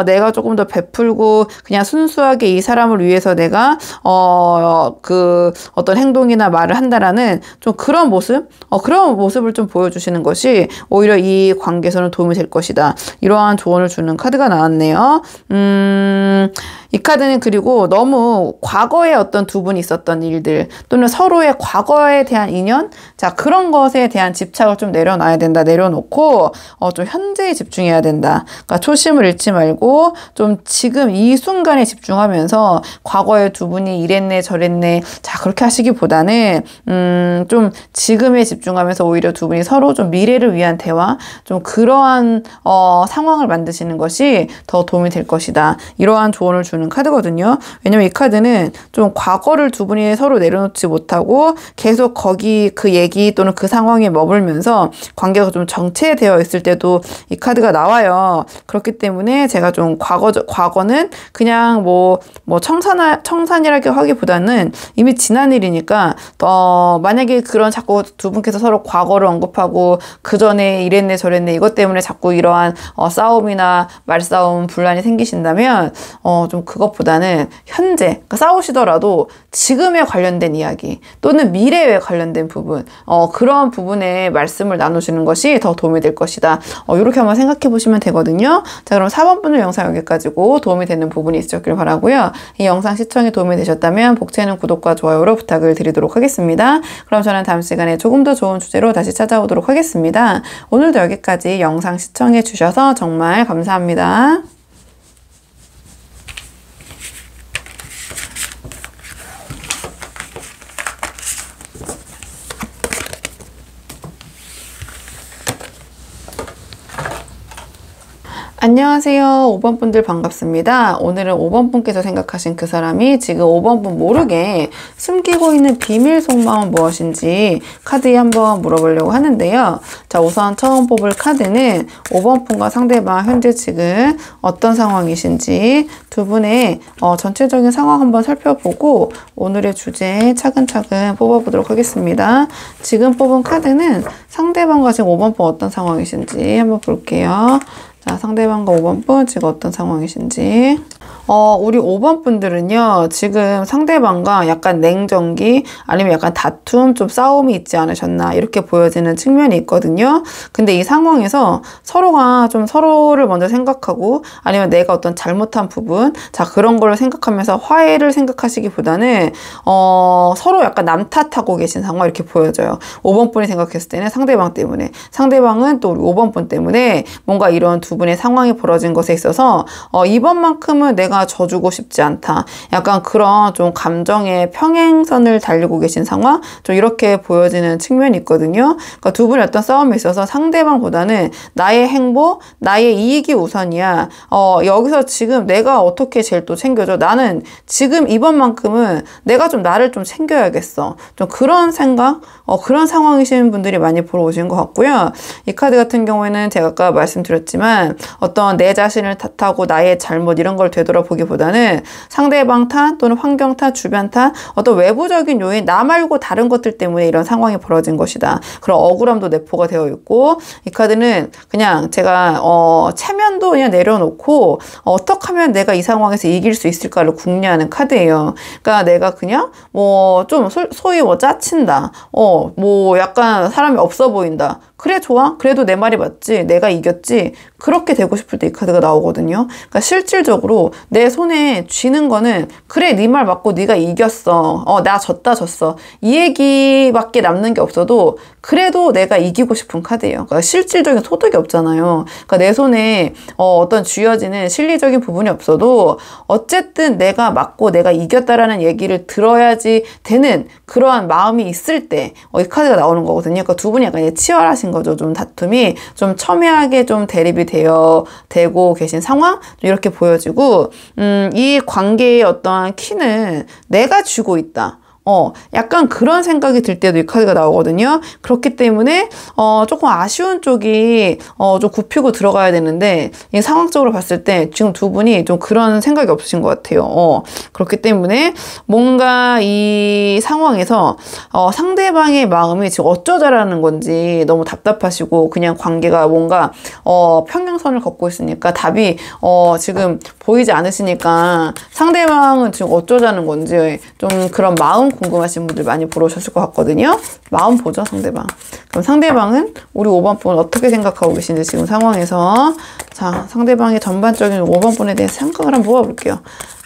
내가 조금 더 베풀고 그냥 순수하게 이 사람을 위해서 내가 어떤 행동이나 말을 한다라는 좀 그런 모습, 그런 모습을 좀 보여주시는 것이 오히려 이 관계에서는 도움이 될 것이다. 이러한 조언을 주는 카드가 나왔네요. 이 카드는 그리고 너무 과거에 어떤 두 분이 있었던 일들, 또는 서로의 과거에 대한 인연, 자, 그런 것에 대한 집착을 좀 내려놔야 된다. 내려놓고 좀 현재에 집중해야 된다. 그러니까 초심을 잃지 말고 좀 지금 이 순간에 집중하면서 과거에 두 분이 이랬네 저랬네, 자, 그렇게 하시기보다는 좀 지금에 집중하면서 오히려 두 분이 서로 좀 미래를 위한 대화, 좀 그러한 상황을 만드시는 것이 더 도움이 될 것이다. 이러한 조언을 주는 카드거든요. 왜냐면 이 카드는 좀 과거를 두 분이 서로 내려놓지 못하고 계속 거기 그 얘기 또는 그 상황에 머물면서 관계가 좀 정체되어 있을 때도 이 카드가 나와요. 그렇기 때문에 제가 좀 과거는 그냥 뭐 청산이라고 하기보다는 이미 지난 일이니까 만약에 그런 자꾸 두 분께서 서로 과거를 언급하고 그 전에 이랬네 저랬네 이것 때문에 자꾸 이러한 싸움이나 말싸움 분란이 생기신다면 좀 그것보다는 현재, 그러니까 싸우시더라도 지금에 관련된 이야기 또는 미래에 관련된 부분, 그런 부분에 말씀을 나누시는 것이 더 도움이 될 것이다. 이렇게 한번 생각해 보시면 되거든요. 자, 그럼 4번 분의 영상 여기까지고 도움이 되는 부분이 있으셨길 바라고요. 이 영상 시청에 도움이 되셨다면 복채는 구독과 좋아요로 부탁을 드리도록 하겠습니다. 그럼 저는 다음 시간에 조금 더 좋은 주제로 다시 찾아오도록 하겠습니다. 오늘도 여기까지 영상 시청해 주셔서 정말 감사합니다. 안녕하세요. 5번 분들 반갑습니다. 오늘은 5번 분께서 생각하신 그 사람이 지금 5번 분 모르게 숨기고 있는 비밀 속마음은 무엇인지 카드에 한번 물어보려고 하는데요. 자, 우선 처음 뽑을 카드는 5번 분과 상대방 현재 지금 어떤 상황이신지 두 분의 전체적인 상황 한번 살펴보고 오늘의 주제 차근차근 뽑아보도록 하겠습니다. 지금 뽑은 카드는 상대방과 지금 5번 분 어떤 상황이신지 한번 볼게요. 자, 상대방과 5번 분 지금 어떤 상황이신지. 우리 5번 분들은요, 지금 상대방과 약간 냉전기 아니면 약간 다툼, 좀 싸움이 있지 않으셨나 이렇게 보여지는 측면이 있거든요. 근데 이 상황에서 서로가 좀 서로를 먼저 생각하고 아니면 내가 어떤 잘못한 부분, 자, 그런 걸 생각하면서 화해를 생각하시기보다는 서로 약간 남 탓하고 계신 상황 이렇게 보여져요. 5번 분이 생각했을 때는 상대방 때문에, 상대방은 또 우리 5번 분 때문에 뭔가 이런 두 분의 상황이 벌어진 것에 있어서 이번만큼은 내가 져주고 싶지 않다. 약간 그런 좀 감정의 평행선을 달리고 계신 상황? 좀 이렇게 보여지는 측면이 있거든요. 그러니까 두 분의 어떤 싸움에 있어서 상대방보다는 나의 행복, 나의 이익이 우선이야. 여기서 지금 내가 어떻게 제일 또 챙겨줘? 나는 지금 이번만큼은 내가 좀 나를 좀 챙겨야겠어. 좀 그런 생각? 그런 상황이신 분들이 많이 보러 오신 것 같고요. 이 카드 같은 경우에는 제가 아까 말씀드렸지만 어떤 내 자신을 탓하고 나의 잘못 이런 걸 되돌아보기보다는 상대방 탓 또는 환경 탓, 주변 탓, 어떤 외부적인 요인, 나 말고 다른 것들 때문에 이런 상황이 벌어진 것이다. 그런 억울함도 내포가 되어 있고, 이 카드는 그냥 제가 체면도 그냥 내려놓고 어떻게 하면 내가 이 상황에서 이길 수 있을까를 궁리하는 카드예요. 그러니까 내가 그냥 좀 소위 짜친다. 약간 사람이 없어 보인다. 그래, 좋아. 그래도 내 말이 맞지. 내가 이겼지. 그렇게 되고 싶을 때 이 카드가 나오거든요. 그러니까 실질적으로 내 손에 쥐는 거는 그래, 네 말 맞고 네가 이겼어. 나 졌어. 이 얘기밖에 남는 게 없어도 그래도 내가 이기고 싶은 카드예요. 그러니까 실질적인 소득이 없잖아요. 그러니까 내 손에 어떤 쥐어지는 실리적인 부분이 없어도 어쨌든 내가 맞고 내가 이겼다라는 얘기를 들어야지 되는 그러한 마음이 있을 때 이 카드가 나오는 거거든요. 그러니까 두 분이 약간 치열하신 거죠. 좀 다툼이 좀 첨예하게 좀 대립이 되고 계신 상황? 이렇게 보여지고, 이 관계의 어떠한 키는 내가 쥐고 있다. 약간 그런 생각이 들 때도 이 카드가 나오거든요. 그렇기 때문에 조금 아쉬운 쪽이 좀 굽히고 들어가야 되는데 이 상황적으로 봤을 때 지금 두 분이 좀 그런 생각이 없으신 것 같아요. 그렇기 때문에 뭔가 이 상황에서 상대방의 마음이 지금 어쩌자라는 건지 너무 답답하시고 그냥 관계가 뭔가 평행선을 걷고 있으니까 답이 지금 보이지 않으시니까 상대방은 지금 어쩌자는 건지 좀 그런 마음 궁금하신 분들 많이 보러 오셨을 것 같거든요. 마음 보죠, 상대방. 그럼 상대방은 우리 5번 분 어떻게 생각하고 계신지 지금 상황에서. 자, 상대방의 전반적인 5번 분에 대해서 생각을 한번 모아볼게요.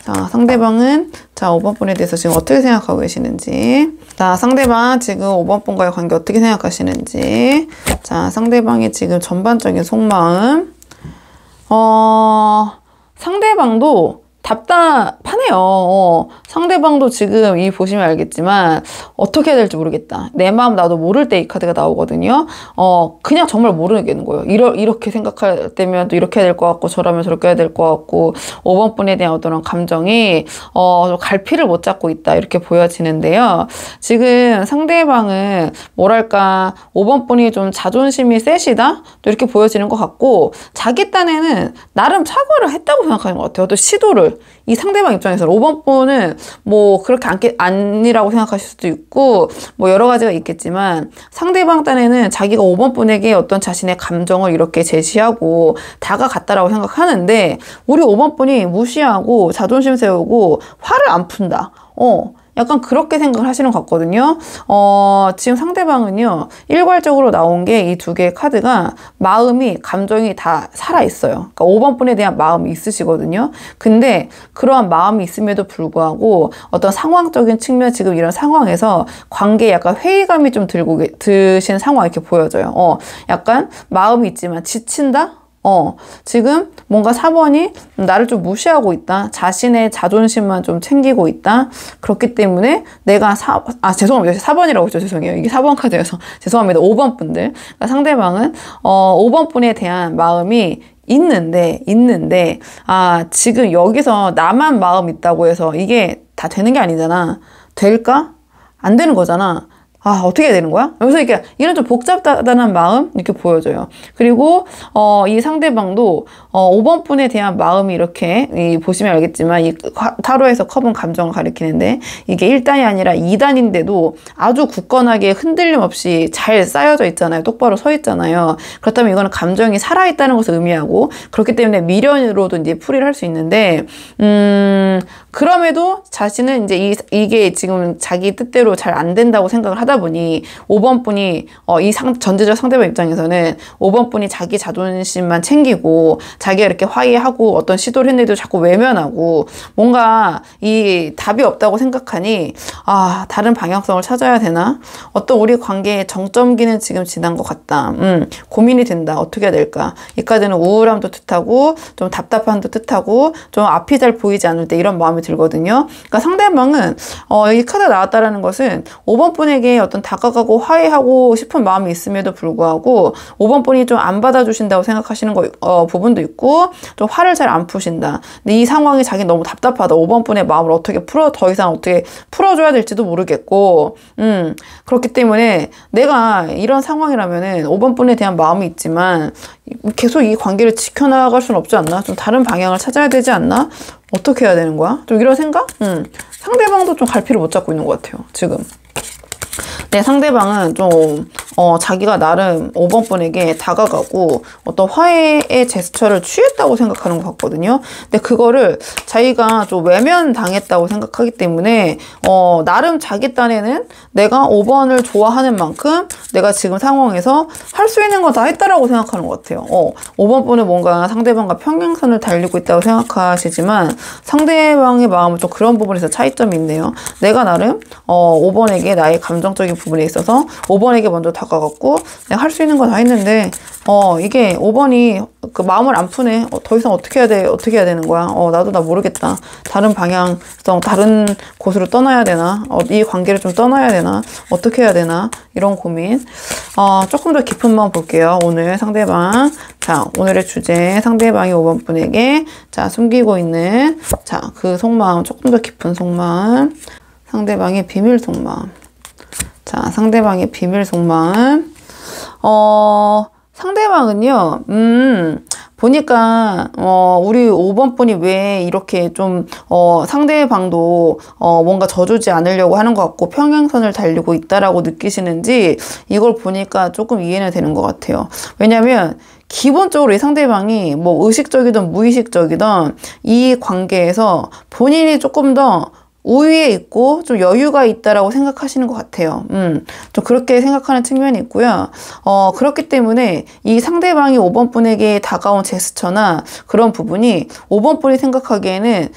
자, 상대방은 5번 분에 대해서 지금 어떻게 생각하고 계시는지. 자, 상대방 지금 5번 분과의 관계 어떻게 생각하시는지. 자, 상대방의 지금 전반적인 속마음. 상대방도 답답하네요. 상대방도 지금 이 보시면 알겠지만 어떻게 해야 될지 모르겠다. 내 마음 나도 모를 때 이 카드가 나오거든요. 그냥 정말 모르겠는 거예요. 이렇게 생각할 때면 또 이렇게 해야 될 것 같고 저라면 저렇게 해야 될 것 같고 5번 분에 대한 어떤 감정이 갈피를 못 잡고 있다 이렇게 보여지는데요. 지금 상대방은 뭐랄까 5번 분이 좀 자존심이 세시다? 또 이렇게 보여지는 것 같고 자기 딴에는 나름 사과를 했다고 생각하는 것 같아요. 또 시도를. 이 상대방 입장에서는 5번 분은 뭐 그렇게 아니라고 생각하실 수도 있고 뭐 여러 가지가 있겠지만 상대방 딴에는 자기가 5번 분에게 어떤 자신의 감정을 이렇게 제시하고 다가갔다라고 생각하는데 우리 5번 분이 무시하고 자존심 세우고 화를 안 푼다. 약간 그렇게 생각을 하시는 것 같거든요. 지금 상대방은요, 일괄적으로 나온 게 이 두 개의 카드가 마음이, 감정이 다 살아있어요. 그러니까 5번 분에 대한 마음이 있으시거든요. 근데 그러한 마음이 있음에도 불구하고 어떤 상황적인 측면, 지금 이런 상황에서 관계에 약간 회의감이 좀 드신 상황 이렇게 보여져요. 약간 마음이 있지만 지친다? 지금 뭔가 4번이 나를 좀 무시하고 있다. 자신의 자존심만 좀 챙기고 있다. 그렇기 때문에 내가 죄송합니다. 4번이라고 했죠. 죄송해요. 이게 4번 카드여서. 죄송합니다. 5번 분들. 그러니까 상대방은 5번 분에 대한 마음이 있는데, 아, 지금 여기서 나만 마음 있다고 해서 이게 다 되는 게 아니잖아. 될까? 안 되는 거잖아. 아, 어떻게 해야 되는 거야? 그래서 이렇게, 이런 좀 복잡하다는 마음, 이렇게 보여져요. 그리고, 이 상대방도, 5번 분에 대한 마음이 이렇게, 보시면 알겠지만, 이 타로에서 컵은 감정을 가리키는데, 이게 1단이 아니라 2단인데도 아주 굳건하게 흔들림 없이 잘 쌓여져 있잖아요. 똑바로 서 있잖아요. 그렇다면 이거는 감정이 살아있다는 것을 의미하고, 그렇기 때문에 미련으로도 이제 풀이를 할 수 있는데, 그럼에도 자신은 이제 이게 지금 자기 뜻대로 잘 안 된다고 생각을 하다 보니 5번 분이 전제적 상대방 입장에서는 5번 분이 자기 자존심만 챙기고 자기가 이렇게 화해하고 어떤 시도를 했는데도 자꾸 외면하고 뭔가 이 답이 없다고 생각하니 아, 다른 방향성을 찾아야 되나? 어떤 우리 관계의 정점기는 지금 지난 것 같다. 고민이 된다. 어떻게 해야 될까? 이 카드는 우울함도 뜻하고 좀 답답함도 뜻하고 좀 앞이 잘 보이지 않을 때 이런 마음이 들거든요. 그러니까 상대방은 이 카드가 나왔다라는 것은 5번 분에게 어떤 다가가고 화해하고 싶은 마음이 있음에도 불구하고 5번 분이 좀 안 받아주신다고 생각하시는 부분도 있고 좀 화를 잘 안 푸신다. 근데 이 상황이 자기 너무 답답하다. 5번 분의 마음을 더 이상 어떻게 풀어줘야 될지도 모르겠고 그렇기 때문에 내가 이런 상황이라면은 5번 분에 대한 마음이 있지만 계속 이 관계를 지켜나갈 수는 없지 않나? 좀 다른 방향을 찾아야 되지 않나? 어떻게 해야 되는 거야? 좀 이런 생각? 상대방도 좀 갈피를 못 잡고 있는 것 같아요, 지금. 내 상대방은 좀 자기가 나름 5번 분에게 다가가고 어떤 화해의 제스처를 취했다고 생각하는 것 같거든요. 근데 그거를 자기가 좀 외면당했다고 생각하기 때문에 나름 자기 딴에는 내가 5번을 좋아하는 만큼 내가 지금 상황에서 할 수 있는 거 다 했다라고 생각하는 것 같아요. 5번 분은 뭔가 상대방과 평행선을 달리고 있다고 생각하시지만 상대방의 마음은 좀 그런 부분에서 차이점이 있네요. 내가 나름 5번에게 나의 감정적인 부분에 있어서 5번에게 먼저 다가갔고 내가 할 수 있는 거 다 했는데 이게 5번이 그 마음을 안 푸네. 더 이상 어떻게 해야 되는 거야? 나도 나 모르겠다. 다른 방향성, 다른 곳으로 떠나야 되나? 이 관계를 좀 떠나야 되나? 어떻게 해야 되나? 이런 고민. 조금 더 깊은 마음 볼게요. 오늘 상대방. 자, 오늘의 주제. 상대방이 5번 분에게 자, 숨기고 있는 그 속마음, 조금 더 깊은 속마음. 상대방의 비밀 속마음. 자, 상대방의 비밀 속마음. 상대방은요, 보니까, 우리 5번 분이 왜 이렇게 좀, 상대방도, 뭔가 져주지 않으려고 하는 것 같고, 평행선을 달리고 있다라고 느끼시는지, 이걸 보니까 조금 이해는 되는 것 같아요. 왜냐면, 기본적으로 이 상대방이 뭐 의식적이든 무의식적이든 이 관계에서 본인이 조금 더 우위에 있고 좀 여유가 있다라고 생각하시는 것 같아요. 좀 그렇게 생각하는 측면이 있고요. 그렇기 때문에 이 상대방이 5번 분에게 다가온 제스처나 그런 부분이 5번 분이 생각하기에는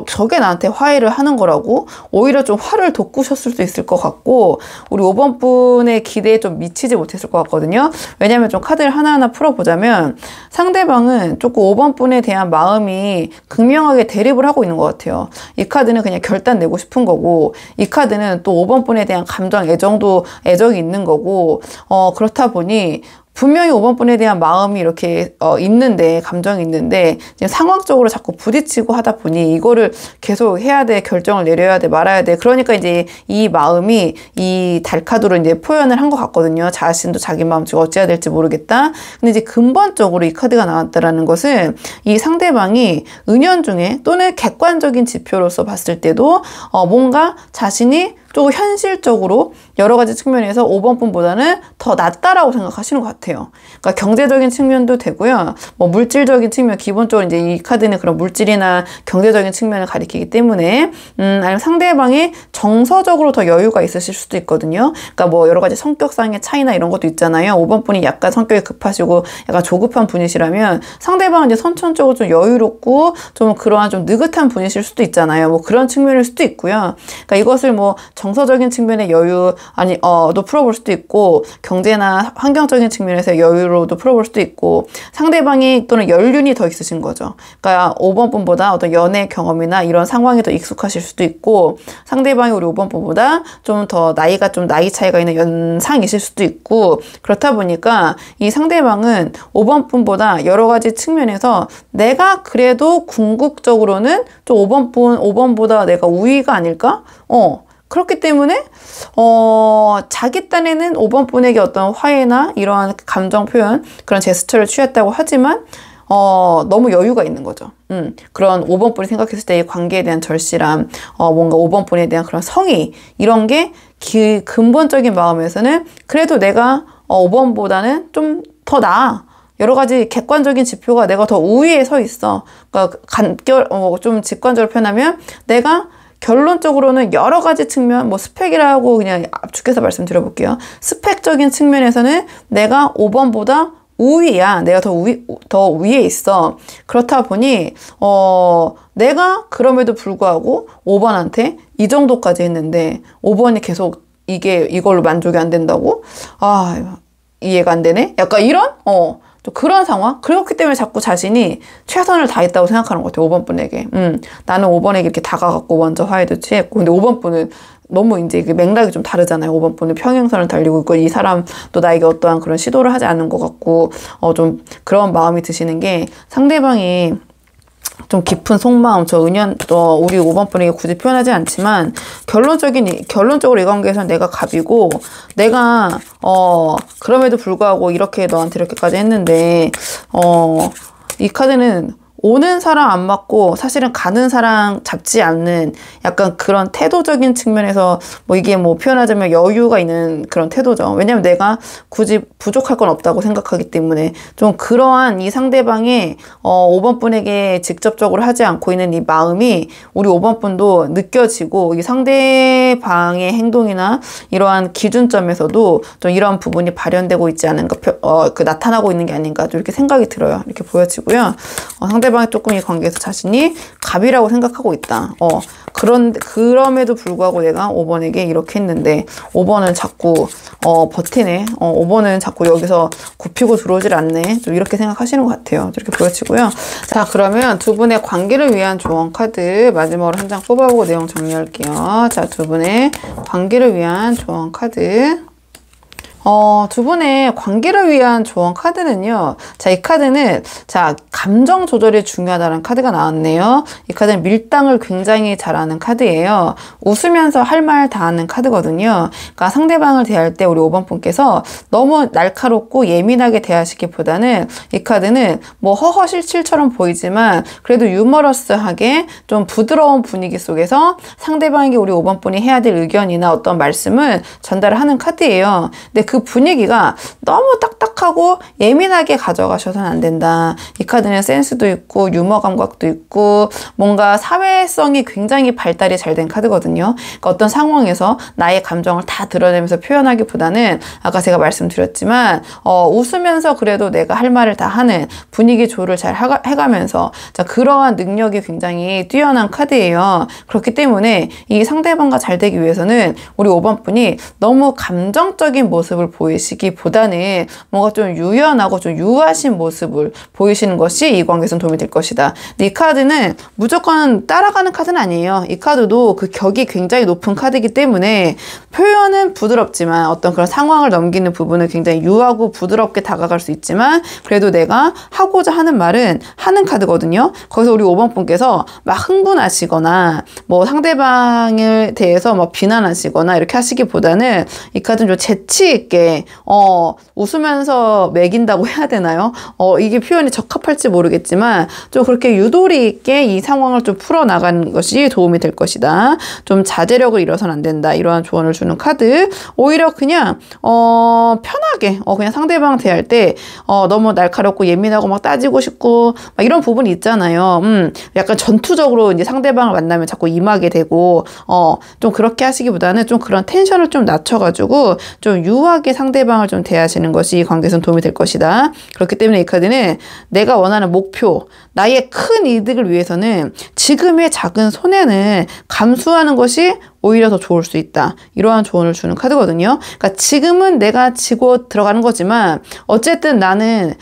저게 나한테 화해를 하는 거라고 오히려 좀 화를 돋구셨을 수도 있을 것 같고 우리 5번 분의 기대에 좀 미치지 못했을 것 같거든요. 왜냐하면 좀 카드를 하나하나 풀어보자면 상대방은 조금 5번 분에 대한 마음이 극명하게 대립을 하고 있는 것 같아요. 이 카드는 그냥 결단 내고 싶은 거고 이 카드는 또 5번 분에 대한 감정, 애정이 있는 거고 그렇다 보니 분명히 5번 분에 대한 마음이 이렇게 있는데 감정이 있는데 지금 상황적으로 자꾸 부딪히고 하다 보니 이거를 계속 해야 돼, 결정을 내려야 돼, 말아야 돼. 그러니까 이제 이 마음이 이 달카드로 이제 표현을 한 것 같거든요. 자신도 자기 마음 지금 어찌해야 될지 모르겠다. 근데 이제 근본적으로 이 카드가 나왔다라는 것은 이 상대방이 은연중에 또는 객관적인 지표로서 봤을 때도 뭔가 자신이 조금 현실적으로 여러 가지 측면에서 5번 분보다는 더 낫다라고 생각하시는 것 같아요. 그러니까 경제적인 측면도 되고요. 뭐 물질적인 측면, 기본적으로 이제 이 카드는 그런 물질이나 경제적인 측면을 가리키기 때문에 아니면 상대방이 정서적으로 더 여유가 있으실 수도 있거든요. 그러니까 뭐 여러 가지 성격상의 차이나 이런 것도 있잖아요. 5번 분이 약간 성격이 급하시고 약간 조급한 분이시라면 상대방은 이제 선천적으로 좀 여유롭고 좀 그러한 좀 느긋한 분이실 수도 있잖아요. 뭐 그런 측면일 수도 있고요. 그러니까 이것을 뭐 정서적인 측면의 여유, 또 풀어볼 수도 있고, 경제나 환경적인 측면에서 여유로도 풀어볼 수도 있고, 상대방이 또는 연륜이 더 있으신 거죠. 그러니까 5번 분보다 어떤 연애 경험이나 이런 상황에 더 익숙하실 수도 있고, 상대방이 우리 5번 분보다 좀 더 나이 차이가 있는 연상이실 수도 있고, 그렇다 보니까 이 상대방은 5번 분보다 여러 가지 측면에서 내가 그래도 궁극적으로는 좀 5번보다 내가 우위가 아닐까? 그렇기 때문에 자기 딴에는 5번 분에게 어떤 화해나 이러한 감정 표현, 그런 제스처를 취했다고 하지만 너무 여유가 있는 거죠. 그런 5번 분이 생각했을 때 이 관계에 대한 절실함, 뭔가 5번 분에 대한 그런 성의, 이런 게 근본적인 마음에서는 그래도 내가 5번보다는 좀 더 나아. 여러 가지 객관적인 지표가 내가 더 우위에 서 있어. 그러니까 좀 직관적으로 표현하면 내가 결론적으로는 여러 가지 측면, 뭐 스펙이라고 그냥 압축해서 말씀드려볼게요. 스펙적인 측면에서는 내가 5번보다 우위야. 내가 더 위에 있어. 그렇다 보니, 내가 그럼에도 불구하고 5번한테 이 정도까지 했는데, 5번이 계속 이걸로 만족이 안 된다고? 이해가 안 되네? 약간 이런? 또 그런 상황? 그렇기 때문에 자꾸 자신이 최선을 다했다고 생각하는 것 같아요. 5번 분에게. 나는 5번에게 이렇게 다가갔고 먼저 화해도 취했고. 근데 5번 분은 너무 이제 맥락이 좀 다르잖아요. 5번 분은 평행선을 달리고 있고, 이 사람도 나에게 어떠한 그런 시도를 하지 않은 것 같고, 좀 그런 마음이 드시는 게, 상대방이 좀 깊은 속마음, 우리 5번 분에게 굳이 표현하지 않지만, 결론적으로 이 관계에서는 내가 갑이고, 내가, 그럼에도 불구하고 이렇게 너한테 이렇게까지 했는데, 이 카드는 오는 사람 안 맞고 사실은 가는 사람 잡지 않는 약간 그런 태도적인 측면에서 이게 표현하자면 여유가 있는 그런 태도죠. 왜냐면 내가 굳이 부족할 건 없다고 생각하기 때문에 좀 그러한 이 상대방의 5번 분에게 직접적으로 하지 않고 있는 이 마음이 우리 5번 분도 느껴지고, 이 상대방의 행동이나 이러한 기준점에서도 좀 이런 부분이 발현되고 있지 않은가, 나타나고 있는 게 아닌가, 좀 이렇게 생각이 들어요. 이렇게 보여지고요. 상대방이 조금 이 관계에서 자신이 갑이라고 생각하고 있다. 그럼에도 불구하고 내가 5번에게 이렇게 했는데 5번은 자꾸 버티네. 5번은 자꾸 여기서 굽히고 들어오질 않네. 좀 이렇게 생각하시는 것 같아요. 이렇게 보여지고요. 자, 그러면 두 분의 관계를 위한 조언 카드 마지막으로 한 장 뽑아보고 내용 정리할게요. 자, 두 분의 관계를 위한 조언 카드. 두 분의 관계를 위한 조언 카드는요. 자, 이 카드는, 감정 조절이 중요하다는 카드가 나왔네요. 이 카드는 밀당을 굉장히 잘하는 카드예요. 웃으면서 할 말 다 하는 카드거든요. 그러니까 상대방을 대할 때 우리 5번 분께서 너무 날카롭고 예민하게 대하시기보다는 이 카드는 허허실실처럼 보이지만 그래도 유머러스하게 좀 부드러운 분위기 속에서 상대방에게 우리 5번 분이 해야 될 의견이나 어떤 말씀을 전달을 하는 카드예요. 근데 그 분위기가 너무 딱딱하고 예민하게 가져가셔서는 안 된다. 이 카드는 센스도 있고 유머 감각도 있고 뭔가 사회성이 굉장히 발달이 잘 된 카드거든요. 그러니까 어떤 상황에서 나의 감정을 다 드러내면서 표현하기보다는 아까 제가 말씀드렸지만 웃으면서 그래도 내가 할 말을 다 하는 분위기 조율을 잘 해가면서 그러한 능력이 굉장히 뛰어난 카드예요. 그렇기 때문에 이 상대방과 잘 되기 위해서는 우리 5번 분이 너무 감정적인 모습을 보이시기보다는 뭔가 좀 유연하고 좀 유하신 모습을 보이시는 것이 이 관계에서는 도움이 될 것이다. 근데 이 카드는 무조건 따라가는 카드는 아니에요. 이 카드도 그 격이 굉장히 높은 카드이기 때문에 표현은 부드럽지만 어떤 그런 상황을 넘기는 부분은 굉장히 유하고 부드럽게 다가갈 수 있지만 그래도 내가 하고자 하는 말은 하는 카드거든요. 거기서 우리 5번 분께서 막 흥분하시거나 상대방에 대해서 비난하시거나 이렇게 하시기보다는 이 카드는 좀 재치 있게 웃으면서 매긴다고 해야 되나요? 이게 표현이 적합할지 모르겠지만 좀 그렇게 유도리 있게 이 상황을 좀 풀어나가는 것이 도움이 될 것이다. 좀 자제력을 잃어서는 안 된다. 이러한 조언을 주는 카드. 오히려 그냥 편하게 그냥 상대방 대할 때 너무 날카롭고 예민하고 막 따지고 싶고 막 이런 부분이 있잖아요. 약간 전투적으로 이제 상대방을 만나면 자꾸 임하게 되고 좀 그렇게 하시기보다는 좀 그런 텐션을 좀 낮춰가지고 좀 유하게 상대방을 좀 대하시는 것이 이 관계에서는 도움이 될 것이다. 그렇기 때문에 이 카드는 내가 원하는 목표, 나의 큰 이득을 위해서는 지금의 작은 손해는 감수하는 것이 오히려 더 좋을 수 있다. 이러한 조언을 주는 카드거든요. 그러니까 지금은 내가 지고 들어가는 거지만 어쨌든 나는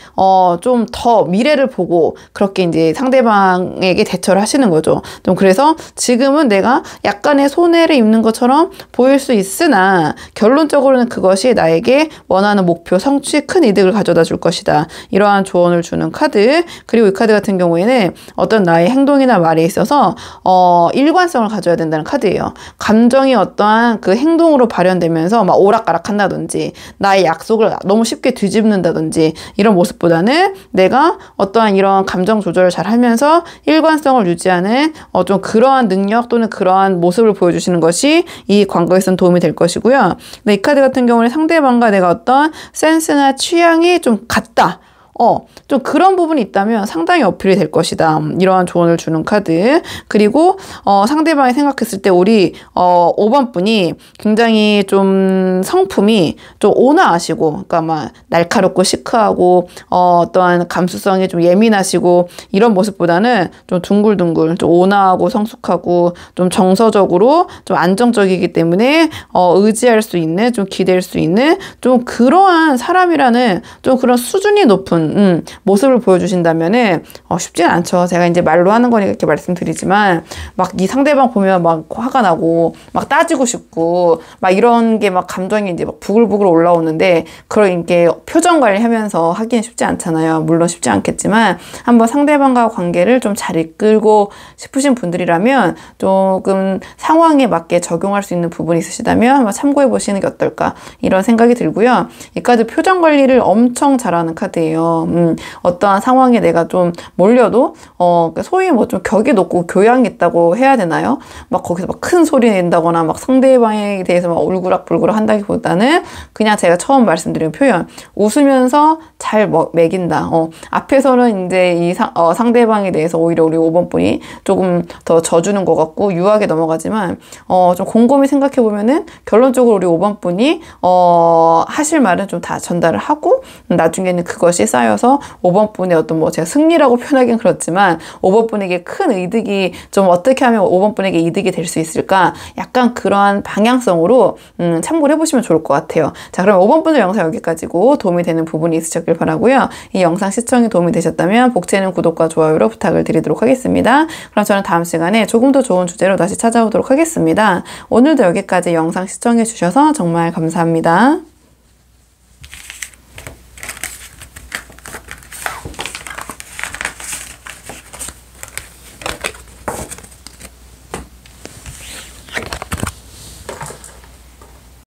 좀 더 미래를 보고 그렇게 이제 상대방에게 대처를 하시는 거죠. 좀 그래서 지금은 내가 약간의 손해를 입는 것처럼 보일 수 있으나 결론적으로는 그것이 나에게 원하는 목표 성취에 큰 이득을 가져다 줄 것이다. 이러한 조언을 주는 카드. 그리고 이 카드 같은 경우에는 어떤 나의 행동이나 말에 있어서 일관성을 가져야 된다는 카드예요. 감정이 어떠한 그 행동으로 발현되면서 막 오락가락 한다든지 나의 약속을 너무 쉽게 뒤집는다든지 이런 모습보다는 내가 어떠한 이런 감정 조절을 잘 하면서 일관성을 유지하는 좀 그러한 능력 또는 그러한 모습을 보여주시는 것이 이 관계에서는 도움이 될 것이고요. 근데 이 카드 같은 경우는 상대방과 내가 어떤 센스나 취향이 좀 같다. 좀 그런 부분이 있다면 상당히 어필이 될 것이다. 이러한 조언을 주는 카드. 그리고, 상대방이 생각했을 때 우리, 5번 분이 굉장히 좀 성품이 좀 온화하시고, 그러니까 막 날카롭고 시크하고, 어떠한 감수성이 좀 예민하시고, 이런 모습보다는 좀 둥글둥글, 좀 온화하고 성숙하고, 좀 정서적으로 좀 안정적이기 때문에, 의지할 수 있는, 좀 기댈 수 있는, 좀 그러한 사람이라는 좀 그런 수준이 높은, 모습을 보여주신다면은 쉽진 않죠. 제가 이제 말로 하는 거니까 이렇게 말씀드리지만 막 이 상대방 보면 막 화가 나고 막 따지고 싶고 막 이런 게 막 감정이 이제 막 부글부글 올라오는데 그걸 이렇게 표정 관리하면서 하기는 쉽지 않잖아요. 물론 쉽지 않겠지만 한번 상대방과 관계를 좀 잘 이끌고 싶으신 분들이라면 조금 상황에 맞게 적용할 수 있는 부분이 있으시다면 한번 참고해 보시는 게 어떨까 이런 생각이 들고요. 이 카드 표정 관리를 엄청 잘하는 카드예요. 어떠한 상황에 내가 좀 몰려도 소위 뭐 좀 격이 높고 교양이 있다고 해야 되나요? 막 거기서 막 큰 소리 낸다거나 막 상대방에 대해서 막 울그락불그락 한다기보다는 그냥 제가 처음 말씀드린 표현 웃으면서 잘 먹인다. 앞에서는 이제 이 상대방에 대해서 오히려 우리 5번 분이 조금 더 져주는 것 같고 유하게 넘어가지만 좀 곰곰이 생각해 보면은 결론적으로 우리 5번 분이 하실 말은 좀 다 전달을 하고 나중에는 그것이 쌓여서 5번 분의 어떤 뭐 제가 승리라고 표현하긴 그렇지만 5번 분에게 큰 이득이 좀 어떻게 하면 5번 분에게 이득이 될 수 있을까 약간 그러한 방향성으로 참고를 해보시면 좋을 것 같아요. 자, 그럼 5번 분의 영상 여기까지고 도움이 되는 부분이 있으셨길 바라고요. 이 영상 시청이 도움이 되셨다면 복채는 구독과 좋아요로 부탁을 드리도록 하겠습니다. 그럼 저는 다음 시간에 조금 더 좋은 주제로 다시 찾아오도록 하겠습니다. 오늘도 여기까지 영상 시청해 주셔서 정말 감사합니다.